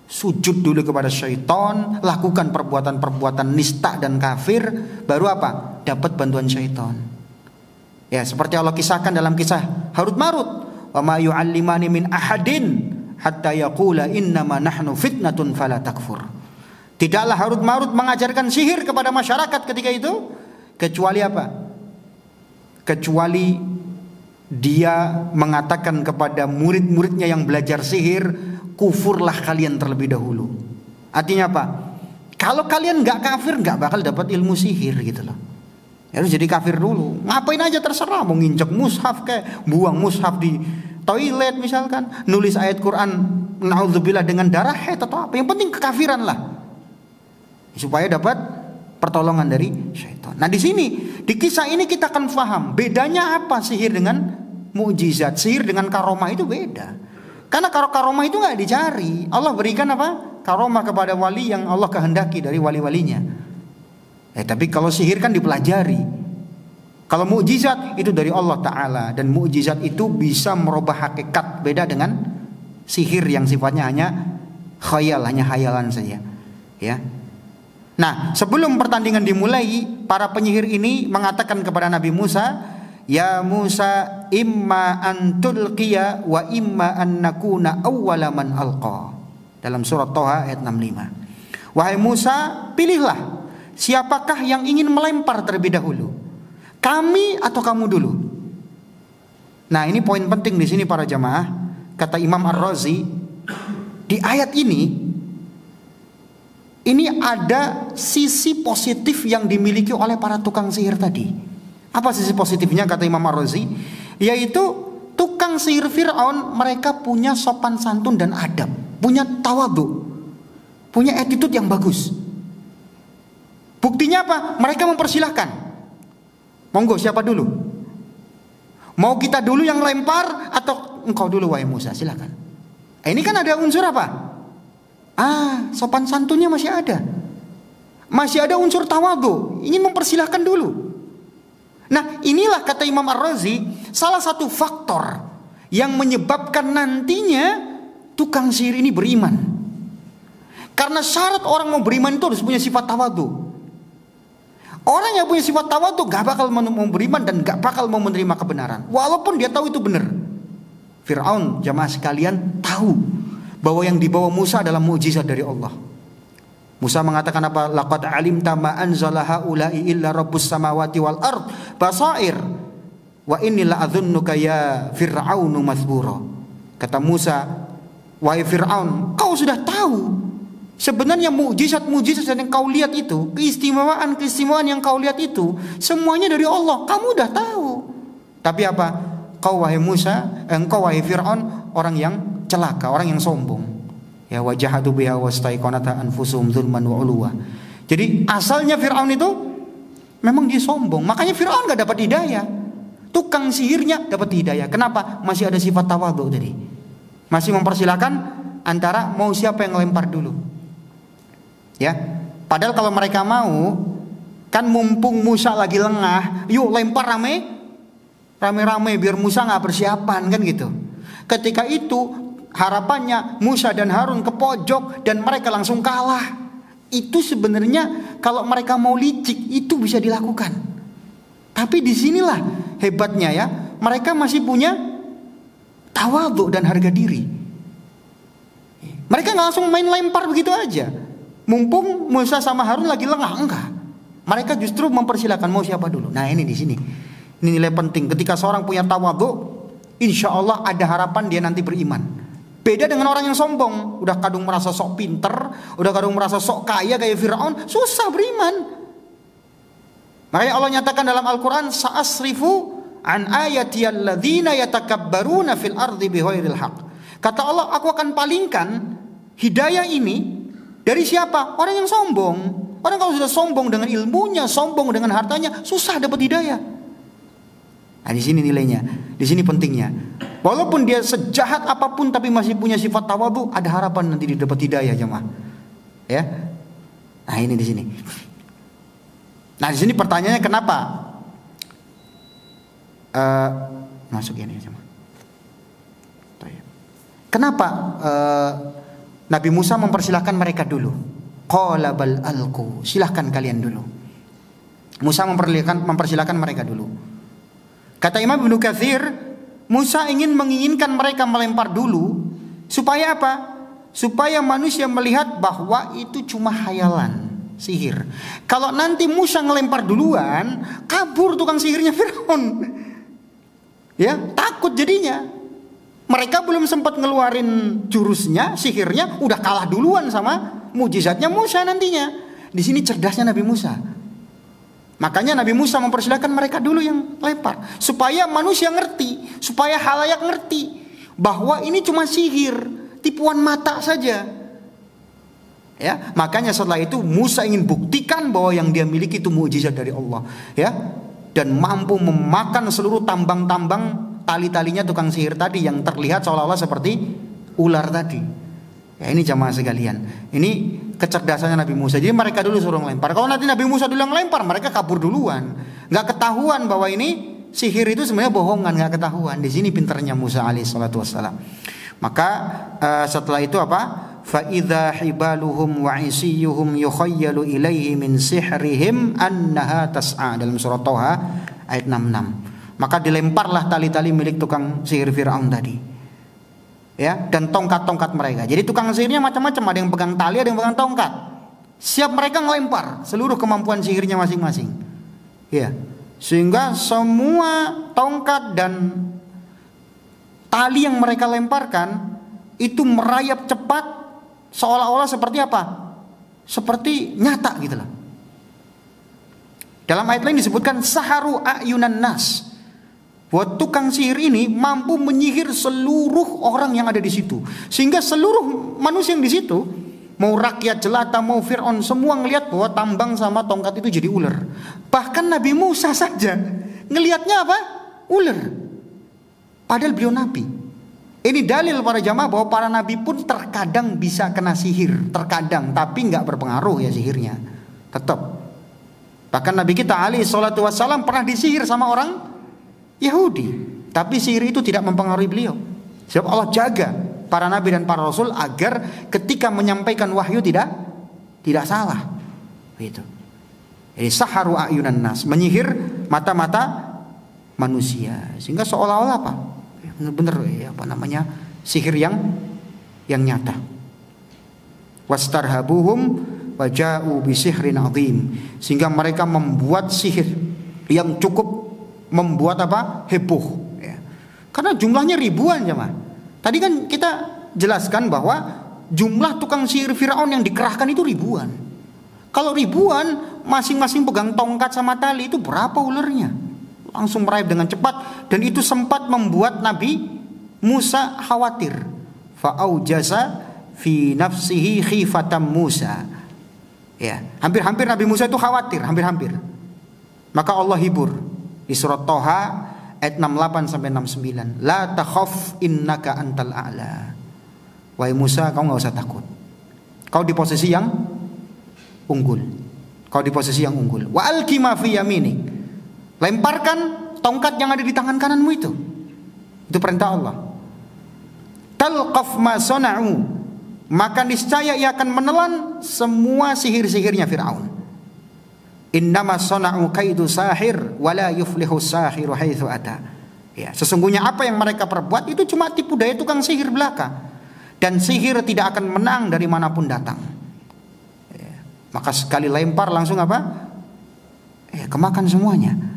sujud dulu kepada syaitan, lakukan perbuatan-perbuatan nista dan kafir, baru apa? Dapat bantuan syaitan. Ya, seperti Allah kisahkan dalam kisah Harut Marut. Wa ma yu'allimani min ahadin hatta yaqula innama nahnu fitnatun fala takfur. Tidaklah Harut Marut mengajarkan sihir kepada masyarakat ketika itu, kecuali apa? Kecuali dia mengatakan kepada murid-muridnya yang belajar sihir, kufurlah kalian terlebih dahulu. Artinya apa? Kalau kalian gak kafir, gak bakal dapat ilmu sihir gitu loh. Harus jadi kafir dulu. Ngapain aja terserah, mau nginjek mushaf kayak, buang mushaf di toilet misalkan, nulis ayat Quran naudzubillah dengan darah haid atau apa, yang penting kekafiran lah, supaya dapat pertolongan dari syaitan. Nah, di sini di kisah ini kita akan paham bedanya apa sihir dengan mukjizat. Sihir dengan karomah itu beda. Karena karomah itu nggak dicari. Allah berikan apa? Karomah kepada wali yang Allah kehendaki dari wali-walinya. Tapi kalau sihir kan dipelajari. Kalau mukjizat itu dari Allah Ta'ala. Dan mukjizat itu bisa merubah hakikat. Beda dengan sihir yang sifatnya hanya khayal, hanya hayalan saja. Ya. Nah, sebelum pertandingan dimulai, para penyihir ini mengatakan kepada Nabi Musa, "Ya Musa, imma an tulqiya wa imma an nakuna awwala man alqa." Dalam surat Thaha ayat 65. Wahai Musa, pilihlah siapakah yang ingin melempar terlebih dahulu, kami atau kamu dulu. Nah, ini poin penting di sini para jamaah. Kata Imam Ar-Razi, di ayat ini ada sisi positif yang dimiliki oleh para tukang sihir tadi. Apa sisi positifnya kata Imam Ar-Razi? Yaitu tukang sihir Fir'aun mereka punya sopan santun dan adab, punya tawadhu, punya attitude yang bagus. Buktinya apa? Mereka mempersilahkan. Monggo siapa dulu? Mau kita dulu yang lempar atau engkau dulu wahai Musa? Silakan. Ini kan ada unsur apa? Sopan santunnya masih ada. Masih ada unsur tawadhu, ingin mempersilahkan dulu. Nah, inilah kata Imam Ar-Razi salah satu faktor yang menyebabkan nantinya tukang sihir ini beriman. Karena syarat orang mau beriman itu harus punya sifat tawadhu. Orang yang punya sifat tawadhu gak bakal mau beriman dan gak bakal mau menerima kebenaran, walaupun dia tahu itu benar. Fir'aun, jamaah sekalian, tahu bahwa yang dibawa Musa adalah mukjizat dari Allah. Musa mengatakan apa? Laqad alimta ma anzala haula'i illa rabbus samawati wal ard basair wa inni la adhunnuka ya fir'aunu mathbura. Kata Musa, wahai Fir'aun, kau sudah tahu sebenarnya mukjizat-mukjizat yang kau lihat itu, keistimewaan yang kau lihat itu semuanya dari Allah. Kamu udah tahu. Tapi apa? Kau wahai Musa, engkau wahai Fir'aun orang yang celaka, orang yang sombong. Ya wajahadu biha wastaiqanata anfusuhum dzulman wa uluwa. Jadi asalnya Fir'aun itu memang dia sombong. Makanya Fir'aun gak dapat hidayah. Tukang sihirnya dapat hidayah. Kenapa? Masih ada sifat tawadhu tadi. Masih mempersilahkan antara mau siapa yang lempar dulu. Ya. Padahal kalau mereka mau, kan mumpung Musa lagi lengah, yuk lempar rame-rame biar Musa gak persiapan kan gitu. Ketika itu harapannya Musa dan Harun ke pojok dan mereka langsung kalah. Itu sebenarnya kalau mereka mau licik itu bisa dilakukan. Tapi disinilah hebatnya ya, mereka masih punya tawadhu dan harga diri. Mereka nggak langsung main lempar begitu aja. Mumpung Musa sama Harun lagi lengah, enggak. Mereka justru mempersilahkan mau siapa dulu. Nah ini di sini, ini nilai penting. Ketika seorang punya tawadhu, insya Allah ada harapan dia nanti beriman. Beda dengan orang yang sombong, udah kadung merasa sok pinter, udah kadung merasa sok kaya kayak Fir'aun, susah beriman. Makanya Allah nyatakan dalam Al-Quran, sa'asrifu an ayati alladzina yatakabbaruna fil ardi bighairil haq. Kata Allah, aku akan palingkan hidayah ini dari siapa? Orang yang sombong. Orang kalau sudah sombong dengan ilmunya, sombong dengan hartanya, susah dapat hidayah. Nah, di sini nilainya, di sini pentingnya. Walaupun dia sejahat apapun tapi masih punya sifat tawadhu, ada harapan nanti dia dapat hidayah jemaah. Ya. Nah, ini di sini. Nah, di sini pertanyaannya kenapa? Masuk ini jemaah. Kenapa Nabi Musa mempersilahkan mereka dulu? Qala bal alqu, silahkan kalian dulu. Musa mempersilahkan mereka dulu. Kata Imam Ibnu Katsir, Musa menginginkan mereka melempar dulu supaya apa? Supaya manusia melihat bahwa itu cuma hayalan, sihir. Kalau nanti Musa ngelempar duluan, kabur tukang sihirnya Fir'aun. Ya, takut jadinya. Mereka belum sempat ngeluarin jurusnya, sihirnya, udah kalah duluan sama mujizatnya Musa nantinya. Di sini cerdasnya Nabi Musa. Makanya Nabi Musa mempersilahkan mereka dulu yang lempar, supaya manusia ngerti, supaya halayak ngerti bahwa ini cuma sihir, tipuan mata saja. Ya, makanya setelah itu Musa ingin buktikan bahwa yang dia miliki itu mukjizat dari Allah, ya, dan mampu memakan seluruh tambang-tambang tali-talinya tukang sihir tadi yang terlihat seolah-olah seperti ular tadi. Ya, ini jamaah sekalian, ini kecerdasannya Nabi Musa. Jadi mereka dulu suruh melempar. Kalau nanti Nabi Musa dulu yang melempar, mereka kabur duluan, nggak ketahuan bahwa ini sihir itu sebenarnya bohongan, nggak ketahuan. Di sini pinternya Musa alaihissalatu wassalam. Maka setelah itu apa? Fa'idha hibaluhum wa isiyuhum yukhayyalu ilaihi min sihrihim annaha tas'a, dalam surat Thaha ayat 66. Maka dilemparlah tali-tali milik tukang sihir Fir'aun tadi, ya, dan tongkat-tongkat mereka. Jadi tukang sihirnya macam-macam, ada yang pegang tali, ada yang pegang tongkat. Siap mereka ngelempar seluruh kemampuan sihirnya masing-masing, ya, sehingga semua tongkat dan tali yang mereka lemparkan itu merayap cepat, seolah-olah seperti apa? Seperti nyata gitu loh. Dalam ayat lain disebutkan saharu ayunan nas, bahwa tukang sihir ini mampu menyihir seluruh orang yang ada di situ, sehingga seluruh manusia yang di situ, mau rakyat jelata, mau Fir'aun, semua ngelihat bahwa tambang sama tongkat itu jadi ular. Bahkan Nabi Musa saja ngelihatnya apa? Ular. Padahal beliau nabi. Ini dalil para jamaah bahwa para nabi pun terkadang bisa kena sihir, terkadang, tapi nggak berpengaruh ya sihirnya, tetap. Bahkan Nabi kita alaihi salatu wassalam pernah disihir sama orang Yahudi, tapi sihir itu tidak mempengaruhi beliau. Sebab Allah jaga para nabi dan para rasul agar ketika menyampaikan wahyu tidak salah. Gitu. Jadi saharu ayunan nas, menyihir mata-mata manusia, sehingga seolah-olah apa? Benar-benar ya, apa namanya, sihir yang nyata. Wastarhabuhum waja'u bisihrin azim, sehingga mereka membuat sihir yang cukup membuat apa? Heboh, ya. Karena jumlahnya ribuan jemaah. Tadi kan kita jelaskan bahwa jumlah tukang sihir Firaun yang dikerahkan itu ribuan. Kalau ribuan, masing-masing pegang tongkat sama tali, itu berapa ulernya? Langsung merayap dengan cepat, dan itu sempat membuat Nabi Musa khawatir. Fa'aujasa fi nafsihi khifatam Musa. Ya, hampir-hampir Nabi Musa itu khawatir, hampir-hampir. Maka Allah hibur di surat Thaha ayat 68 sampai 69. La takhaf innaka antal a'la. Wahai Musa, kau enggak usah takut. Kau di posisi yang unggul. Kau di posisi yang unggul. Wa alqi ma fi yaminik. Lemparkan tongkat yang ada di tangan kananmu itu. Itu perintah Allah. Talqaf ma sana'u, maka niscaya ia akan menelan semua sihir-sihirnya Fir'aun. Innama sana'u kaidu sahir wala yuflihu sahiru haitsu ata. Ya, sesungguhnya apa yang mereka perbuat itu cuma tipu daya tukang sihir belaka, dan sihir tidak akan menang dari manapun datang. Ya, maka sekali lempar langsung apa? Ya, kemakan semuanya.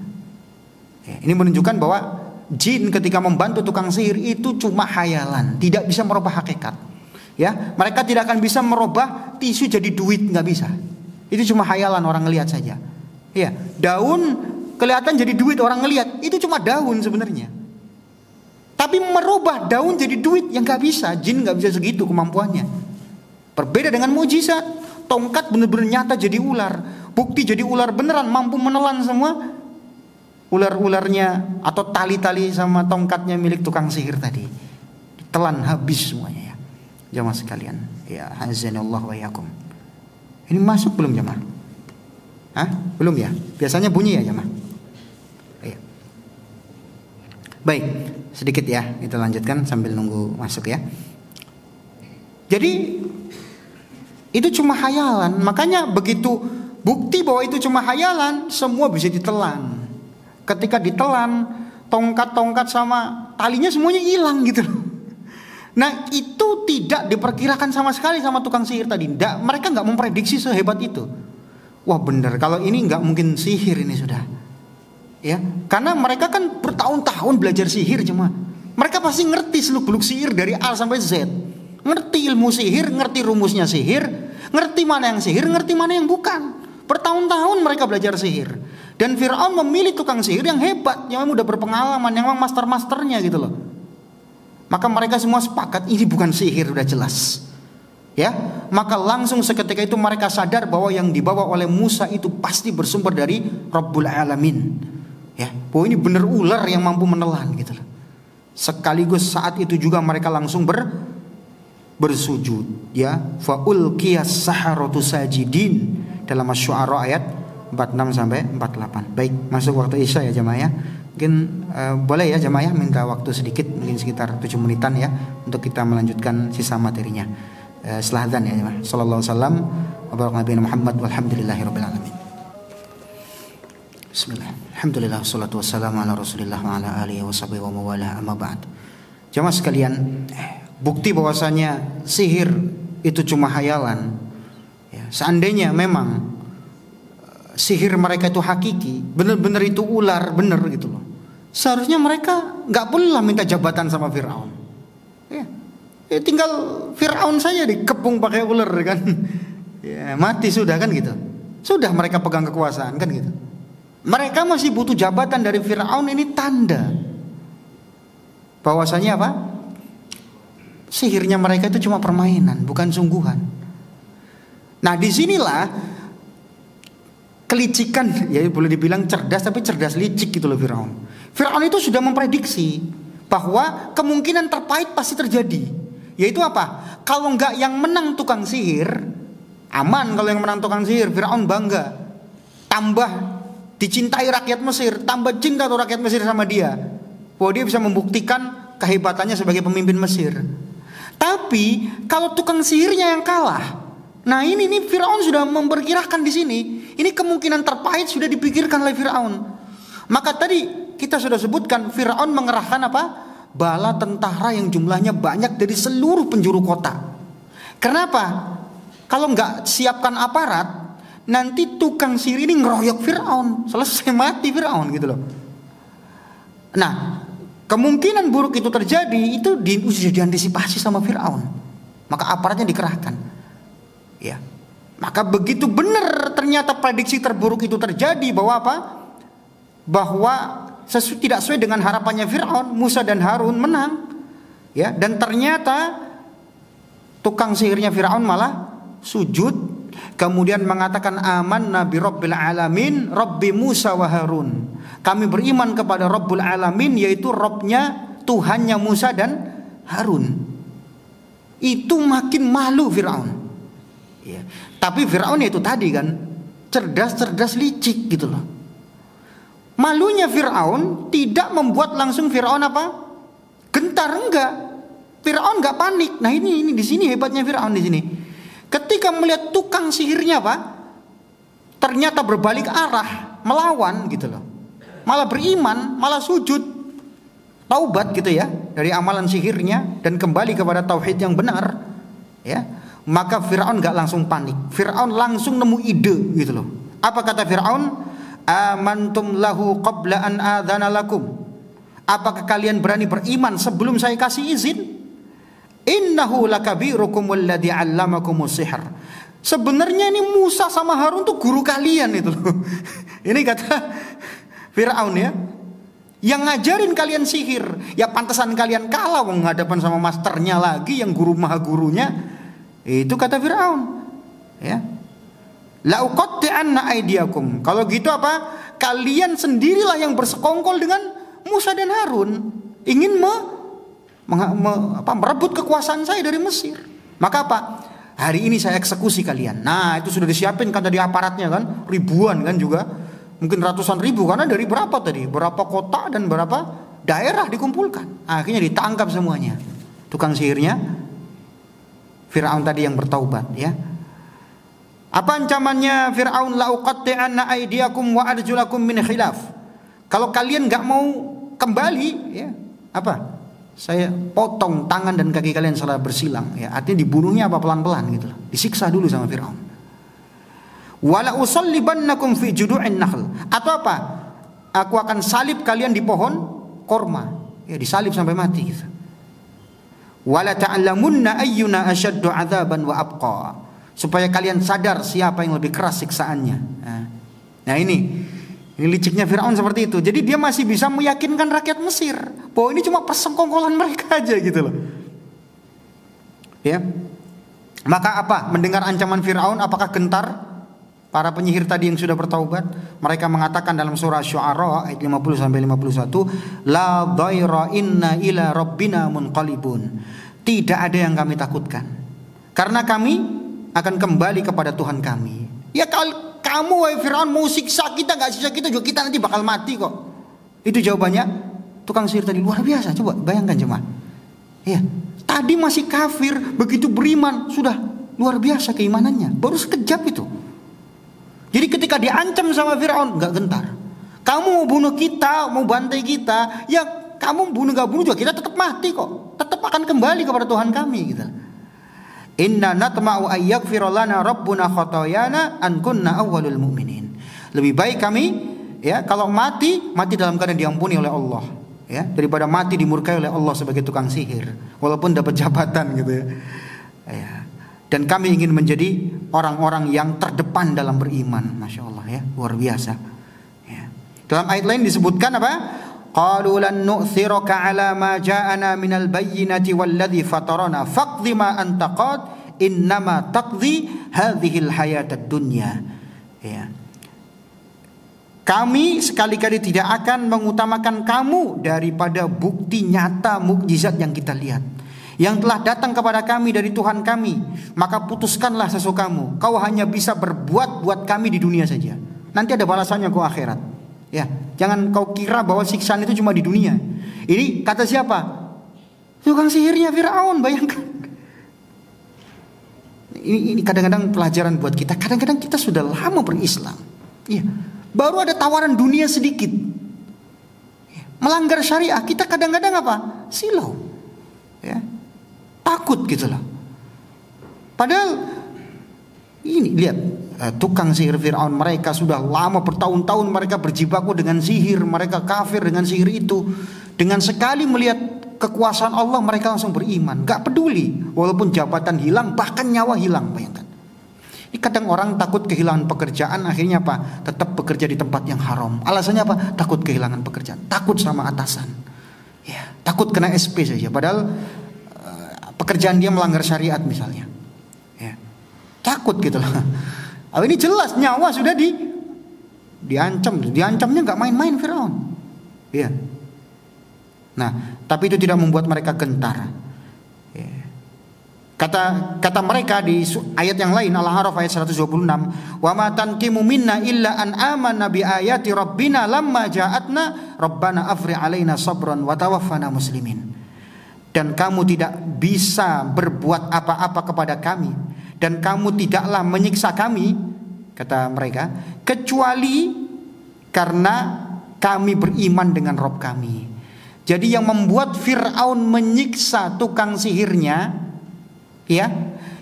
Ya, ini menunjukkan bahwa jin ketika membantu tukang sihir itu cuma khayalan, tidak bisa merubah hakikat. Ya, mereka tidak akan bisa merubah tisu jadi duit, nggak bisa. Itu cuma khayalan, orang ngelihat saja. Ya, daun kelihatan jadi duit, orang ngelihat, itu cuma daun sebenarnya. Tapi merubah daun jadi duit yang nggak bisa, jin nggak bisa segitu kemampuannya. Berbeda dengan mukjizat, tongkat benar-benar nyata jadi ular, bukti jadi ular beneran, mampu menelan semua ular-ularnya atau tali-tali sama tongkatnya milik tukang sihir tadi. Ditelan habis semuanya ya. Jamaah sekalian, ya azanallahu wa iyyakum. Ini masuk belum jamaah? Hah? Belum ya? Biasanya bunyi ya jamaah. Iya. Baik, sedikit ya, kita lanjutkan sambil nunggu masuk ya. Jadi itu cuma khayalan, makanya begitu bukti bahwa itu cuma khayalan, semua bisa ditelan. Ketika ditelan, tongkat-tongkat sama talinya semuanya hilang gitu loh. Nah itu tidak diperkirakan sama sekali sama tukang sihir tadi. Mereka nggak memprediksi sehebat itu. Wah bener, kalau ini nggak mungkin sihir ini sudah. Ya, karena mereka kan bertahun-tahun belajar sihir cuma. Mereka pasti ngerti seluk-beluk sihir dari A sampai Z. Ngerti ilmu sihir, ngerti rumusnya sihir, ngerti mana yang sihir, ngerti mana yang bukan. Bertahun-tahun mereka belajar sihir. Dan Fir'aun memilih tukang sihir yang hebat, yang udah berpengalaman, yang memang master-masternya gitu loh. Maka mereka semua sepakat ini bukan sihir, udah jelas. Ya, maka langsung seketika itu mereka sadar bahwa yang dibawa oleh Musa itu pasti bersumber dari Rabbul Alamin. Ya, bahwa ini benar ular yang mampu menelan gitu loh. Sekaligus saat itu juga mereka langsung bersujud, ya. Fa ulqiyas saharatu sajidin dalam Asy-Syu'ara ayat 46 sampai 48. Baik, masuk waktu Isya ya jemaah ya. Mungkin boleh ya jemaah ya minta waktu sedikit, mungkin sekitar 7 menitan ya, untuk kita melanjutkan sisa materinya. Setelah adzan ya jemaah. Sallallahu alaihi wasallam wa baraka nabi Muhammad walhamdulillahirabbil alamin. Bismillah. Alhamdulillah wassalatu wassalamu ala Rasulillah wa ala alihi washabihi wa mawalah, amma ba'd. Jemaah sekalian, bukti bahwasanya sihir itu cuma hayalan. Ya, seandainya memang sihir mereka itu hakiki, benar-benar itu ular benar gitu loh, seharusnya mereka nggak perlu lah minta jabatan sama Fir'aun. Ya, tinggal Fir'aun saja dikepung pakai ular kan, ya, mati sudah kan gitu. Sudah mereka pegang kekuasaan kan gitu. Mereka masih butuh jabatan dari Fir'aun, ini tanda bahwasanya apa? Sihirnya mereka itu cuma permainan, bukan sungguhan. Nah, disinilah kelicikan, ya boleh dibilang cerdas, tapi cerdas licik gitu loh Fir'aun. Fir'aun itu sudah memprediksi bahwa kemungkinan terpahit pasti terjadi. Yaitu apa? Kalau enggak yang menang tukang sihir, aman. Kalau yang menang tukang sihir, Fir'aun bangga. Tambah dicintai rakyat Mesir, tambah cinta tuh rakyat Mesir sama dia, bahwa dia bisa membuktikan kehebatannya sebagai pemimpin Mesir. Tapi kalau tukang sihirnya yang kalah, nah ini Fir'aun sudah memperkirakan di sini. Ini kemungkinan terpahit sudah dipikirkan oleh Fir'aun. Maka tadi kita sudah sebutkan Fir'aun mengerahkan apa? Bala tentara yang jumlahnya banyak dari seluruh penjuru kota. Kenapa? Kalau nggak siapkan aparat, nanti tukang sihir ini ngeroyok Fir'aun, selesai mati Fir'aun gitu loh. Nah, kemungkinan buruk itu terjadi itu sudah diantisipasi sama Fir'aun. Maka aparatnya dikerahkan. Ya. Maka begitu benar ternyata prediksi terburuk itu terjadi, bahwa apa? Bahwa tidak sesuai dengan harapannya Fir'aun, Musa dan Harun menang. Ya, dan ternyata tukang sihirnya Fir'aun malah sujud, kemudian mengatakan amanna bi rabbil alamin rabbi Musa wa Harun. Kami beriman kepada Rabbul Alamin, yaitu Robnya, Tuhannya Musa dan Harun. Itu makin malu Fir'aun. Ya. Tapi Fir'aun itu tadi kan cerdas licik gitu loh. Malunya Fir'aun tidak membuat langsung Fir'aun apa? Gentar, enggak. Fir'aun enggak panik. Nah ini di sini hebatnya Fir'aun di sini. Ketika melihat tukang sihirnya apa? Ternyata berbalik arah, melawan gitu loh. Malah beriman, malah sujud, taubat gitu ya dari amalan sihirnya dan kembali kepada tauhid yang benar. Ya. Maka Fir'aun enggak langsung panik. Fir'aun langsung nemu ide gitu loh. Apa kata Fir'aun? Amantum lahu qabla an adzana lakum. Apakah kalian berani beriman sebelum saya kasih izin? Innahu lakabirukum walladzi 'allamakumus sihr. Sebenarnya ini Musa sama Harun tuh guru kalian itu loh. Ini kata Fir'aun ya. Yang ngajarin kalian sihir. Ya pantesan kalian kalah menghadapan sama masternya lagi, yang guru maha gurunya. Itu kata Fir'aun. Ya. La uqatti'anna aydiyakum. Kalau gitu apa? Kalian sendirilah yang bersekongkol dengan Musa dan Harun, ingin merebut kekuasaan saya dari Mesir. Maka apa? Hari ini saya eksekusi kalian. Nah, itu sudah disiapin kan tadi aparatnya kan, ribuan kan juga. Mungkin ratusan ribu, karena dari berapa tadi? Berapa kota dan berapa daerah dikumpulkan. Akhirnya ditangkap semuanya. Tukang sihirnya Fir'aun tadi yang bertaubat ya. Apa ancamannya Fir'aun? La uqatti'anna aydiyakum wa arjulakum min khilaf. Kalau kalian enggak mau kembali ya, apa? Saya potong tangan dan kaki kalian secara bersilang ya. Artinya dibunuhnya apa pelan-pelan gitu loh. Disiksa dulu sama Fir'aun. Wala usallibannakum fi judu'in nakhl. Atau apa? Aku akan salib kalian di pohon korma. Ya, disalib sampai mati gitu. Wala ta'lamunna ayyuna ashaddu 'adzaban wa abqa. Supaya kalian sadar siapa yang lebih keras siksaannya. Nah ini liciknya Fir'aun seperti itu. Jadi dia masih bisa meyakinkan rakyat Mesir bahwa ini cuma persekongkolan mereka aja gitu loh. Ya. Maka apa? Mendengar ancaman Fir'aun, apakah gentar? Para penyihir tadi yang sudah bertaubat, mereka mengatakan dalam surah Syu'ara ayat 50 sampai 51, la dhaira inna ila rabbina munqalibun. Tidak ada yang kami takutkan, karena kami akan kembali kepada Tuhan kami. Ya kalau kamu wahai Fir'aun mau siksa kita, enggak siksa kita juga, kita nanti bakal mati kok. Itu jawabannya tukang sihir tadi. Luar biasa, coba bayangkan jemaah. Ya, tadi masih kafir, begitu beriman sudah luar biasa keimanannya. Baru sekejap itu. Jadi ketika diancam sama Fir'aun, nggak gentar. Kamu mau bunuh kita, mau bantai kita, ya kamu bunuh gak bunuh juga kita tetap mati kok. Tetap akan kembali kepada Tuhan kami gitu. Inna natma'u ayyaghfira lana rabbuna khotoyana an kunna awwalul mu'minin. Lebih baik kami ya kalau mati dalam keadaan diampuni oleh Allah ya, daripada mati dimurkai oleh Allah sebagai tukang sihir walaupun dapat jabatan gitu ya. Ya. Dan kami ingin menjadi orang-orang yang terdepan dalam beriman. Masya Allah ya, luar biasa ya. Dalam ayat lain disebutkan apa? Qalu lan nu'thiraka ala ma ja'ana minal bayyinati walladhi fatarana faqdi ma anta qad innama taqdi hadhil hayatad dunya ya. Kami sekali-kali tidak akan mengutamakan kamu daripada bukti nyata mukjizat yang kita lihat, yang telah datang kepada kami dari Tuhan kami. Maka putuskanlah sesukamu. Kau hanya bisa berbuat buat kami di dunia saja. Nanti ada balasannya kau akhirat. Ya, jangan kau kira bahwa siksaan itu cuma di dunia. Ini kata siapa? Tukang sihirnya Fir'aun, bayangkan. Ini kadang-kadang pelajaran buat kita. Kadang-kadang kita sudah lama berislam. Iya. Baru ada tawaran dunia sedikit. Melanggar syariah, kita kadang-kadang apa? Silau. Ya. Takut gitu loh. Padahal ini lihat tukang sihir Fir'aun, mereka sudah lama bertahun-tahun mereka berjibaku dengan sihir, mereka kafir dengan sihir itu. Dengan sekali melihat kekuasaan Allah mereka langsung beriman, gak peduli walaupun jabatan hilang, bahkan nyawa hilang. Bayangkan. Ini kadang orang takut kehilangan pekerjaan, akhirnya apa? Tetap bekerja di tempat yang haram. Alasannya apa? Takut kehilangan pekerjaan, takut sama atasan. Ya, takut kena SP saja. Padahal pekerjaan dia melanggar syariat misalnya. Ya. Takut gitu loh. Ini jelas nyawa sudah diancam. Diancamnya nggak main-main Firaun. Ya. Nah, tapi itu tidak membuat mereka gentar. Ya. Kata mereka di ayat yang lain, Al-A'raf ayat 126, "Wa ma tanqimu minna illa an amanna bi ayati rabbina lamma ja'atna rabbana afri 'alaina sabran wa tawaffana muslimin." Dan kamu tidak bisa berbuat apa-apa kepada kami, dan kamu tidaklah menyiksa kami, kata mereka, kecuali karena kami beriman dengan Rabb kami. Jadi yang membuat Fir'aun menyiksa tukang sihirnya, ya,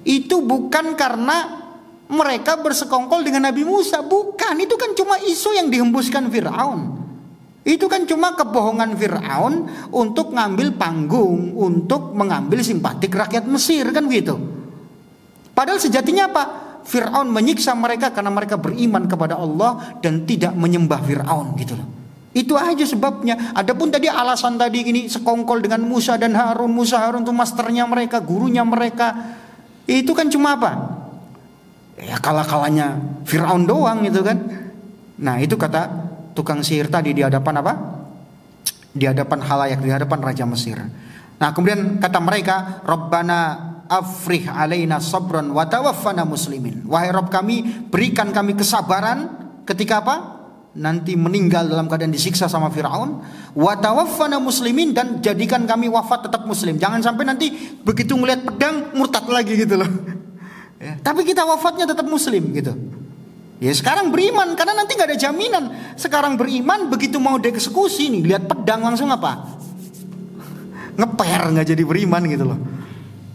itu bukan karena mereka bersekongkol dengan Nabi Musa, bukan. Itu kan cuma isu yang dihembuskan Fir'aun. Itu kan cuma kebohongan Fir'aun untuk ngambil panggung, untuk mengambil simpatik rakyat Mesir, kan begitu. Padahal sejatinya apa? Fir'aun menyiksa mereka karena mereka beriman kepada Allah dan tidak menyembah Fir'aun, gitu loh. Itu aja sebabnya. Adapun tadi alasan tadi ini sekongkol dengan Musa dan Harun. Musa Harun itu masternya mereka, gurunya mereka. Itu kan cuma apa? Ya kalah-kalahnya Fir'aun doang gitu kan. Nah itu kata tukang sihir tadi di hadapan apa? Di hadapan halayak, di hadapan Raja Mesir. Nah kemudian kata mereka, Rabbana afrih alaina sabran wa tawaffana muslimin. Wahai Rabb kami, berikan kami kesabaran ketika apa? Nanti meninggal dalam keadaan disiksa sama Fir'aun. Wa tawaffana muslimin, dan jadikan kami wafat tetap muslim. Jangan sampai nanti begitu melihat pedang murtad lagi gitu loh. Ya, tapi kita wafatnya tetap muslim gitu. Ya sekarang beriman karena nanti gak ada jaminan. Sekarang beriman begitu mau dieksekusi nih, lihat pedang langsung apa? Ngeper, gak jadi beriman gitu loh.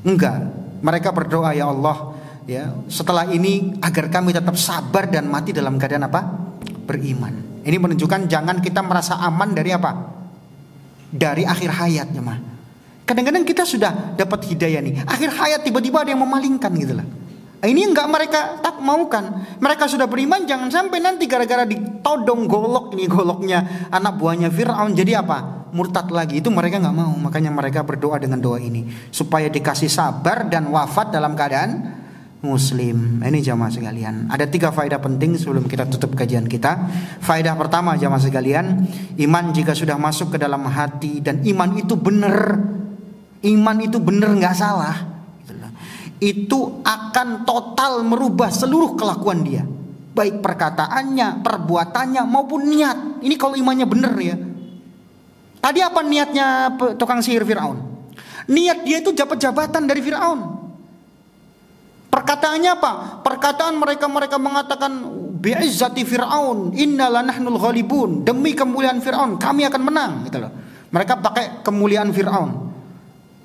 Enggak. Mereka berdoa, ya Allah, ya setelah ini agar kami tetap sabar dan mati dalam keadaan apa? Beriman. Ini menunjukkan jangan kita merasa aman dari apa? Dari akhir hayat, ya mah. Kadang-kadang kita sudah dapat hidayah nih, akhir hayat tiba-tiba ada yang memalingkan gitu lah. Ini enggak mereka tak maukan. Mereka sudah beriman, jangan sampai nanti gara-gara ditodong golok, ini goloknya anak buahnya Fir'aun jadi apa? Murtad lagi. Itu mereka nggak mau. Makanya mereka berdoa dengan doa ini supaya dikasih sabar dan wafat dalam keadaan Muslim. Ini jamaah sekalian. Ada 3 faedah penting sebelum kita tutup kajian kita. Faedah pertama jamaah sekalian, iman jika sudah masuk ke dalam hati dan iman itu benar, nggak salah, itu akan total merubah seluruh kelakuan dia, baik perkataannya, perbuatannya maupun niat. Ini kalau imannya benar ya. Tadi apa niatnya tukang sihir Fir'aun? Niat dia itu dapat jabatan dari Fir'aun. Perkataannya apa? Perkataan mereka mengatakan bi'izzati Fir'aun inna lanahnul ghalibun, demi kemuliaan Fir'aun kami akan menang, gitu loh. Mereka pakai kemuliaan Fir'aun.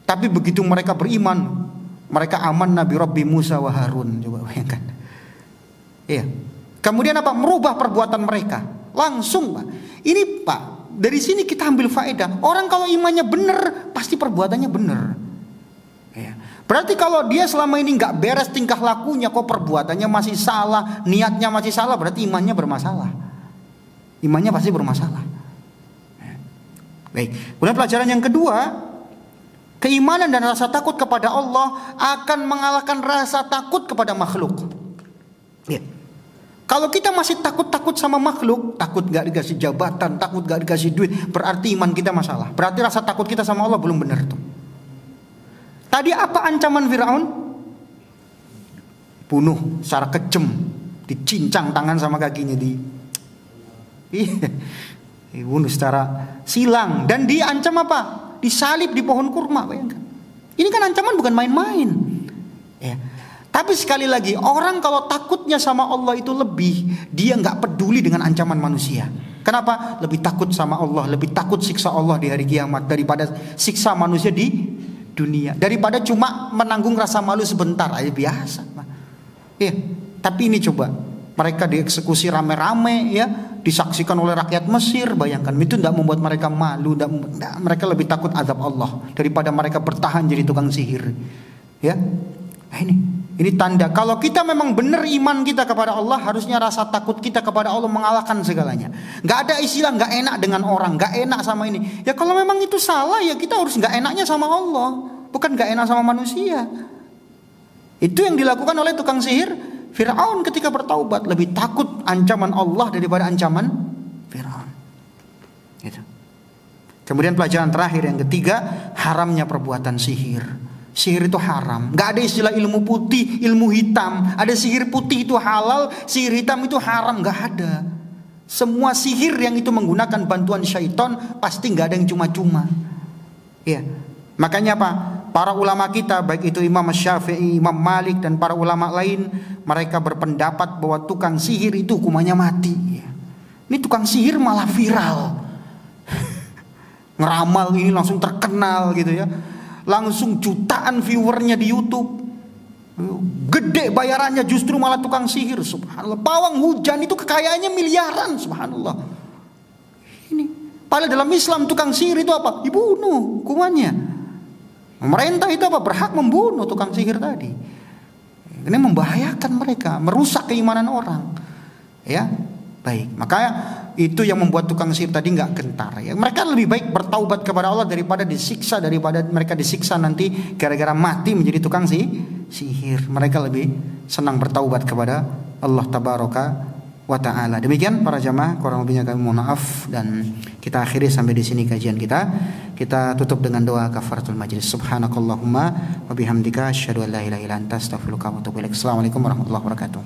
Tapi begitu mereka beriman, mereka aman Nabi Rabbi Musa wa Harun. Coba bayangkan. Iya. Kemudian apa? Merubah perbuatan mereka. Langsung Pak. Ini Pak, dari sini kita ambil faedah. Orang kalau imannya benar, pasti perbuatannya benar. Iya. Berarti kalau dia selama ini nggak beres tingkah lakunya, kok perbuatannya masih salah, niatnya masih salah, berarti imannya bermasalah. Imannya pasti bermasalah. Baik. Kemudian pelajaran yang kedua, keimanan dan rasa takut kepada Allah akan mengalahkan rasa takut kepada makhluk. Ya. Kalau kita masih takut sama makhluk, takut gak dikasih jabatan, takut gak dikasih duit, berarti iman kita masalah. Berarti rasa takut kita sama Allah belum benar tuh. Tadi apa ancaman Fir'aun? Bunuh secara kejam, dicincang tangan sama kakinya, dibunuh secara silang, dan diancam apa? Disalib di pohon kurma. Bayangkan. Ini kan ancaman bukan main-main. Ya. Tapi sekali lagi, orang kalau takutnya sama Allah itu lebih, dia nggak peduli dengan ancaman manusia. Kenapa? Lebih takut sama Allah, lebih takut siksa Allah di hari kiamat daripada siksa manusia di dunia. Daripada cuma menanggung rasa malu sebentar aja biasa. Ya. Tapi ini coba, mereka dieksekusi rame-rame, ya, disaksikan oleh rakyat Mesir. Bayangkan, itu tidak membuat mereka malu, mereka lebih takut azab Allah daripada mereka bertahan jadi tukang sihir. Ya, nah ini tanda kalau kita memang benar iman kita kepada Allah, harusnya rasa takut kita kepada Allah mengalahkan segalanya. Gak ada istilah gak enak dengan orang, gak enak sama ini. Ya kalau memang itu salah, ya kita harus gak enaknya sama Allah, bukan gak enak sama manusia. Itu yang dilakukan oleh tukang sihir Fir'aun ketika bertaubat, lebih takut ancaman Allah daripada ancaman Fir'aun. Gitu. Kemudian pelajaran terakhir yang ketiga, haramnya perbuatan sihir. Sihir itu haram. Gak ada istilah ilmu putih, ilmu hitam. Ada sihir putih itu halal, sihir hitam itu haram. Gak ada. Semua sihir yang itu menggunakan bantuan syaitan, pasti gak ada yang cuma-cuma. Ya. Makanya apa? Para ulama kita, baik itu Imam Syafi'i, Imam Malik, dan para ulama lain, mereka berpendapat bahwa tukang sihir itu hukumannya mati. Ini tukang sihir malah viral. Ngeramal ini langsung terkenal gitu ya. Langsung jutaan viewernya di YouTube. Gede bayarannya, justru malah tukang sihir. Subhanallah. Pawang hujan itu kekayaannya miliaran. Subhanallah. Ini padahal dalam Islam tukang sihir itu apa? Dibunuh hukumannya. Pemerintah itu apa? Berhak membunuh tukang sihir tadi. Ini membahayakan mereka, merusak keimanan orang. Ya, baik. Makanya itu yang membuat tukang sihir tadi nggak gentar. Ya, mereka lebih baik bertaubat kepada Allah daripada disiksa, daripada mereka disiksa nanti gara-gara mati menjadi tukang sihir. Mereka lebih senang bertaubat kepada Allah Tabaraka wa Ta'ala. Demikian para jamaah, kurang lebihnya kami mohon maaf, dan kita akhiri sampai di sini kajian kita. Kita tutup dengan doa kafaratul majlis. Subhanakallahumma wa bihamdika asyhadu an la ilaha illa anta astaghfiruka wa atubu ilaik. Assalamualaikum warahmatullahi wabarakatuh.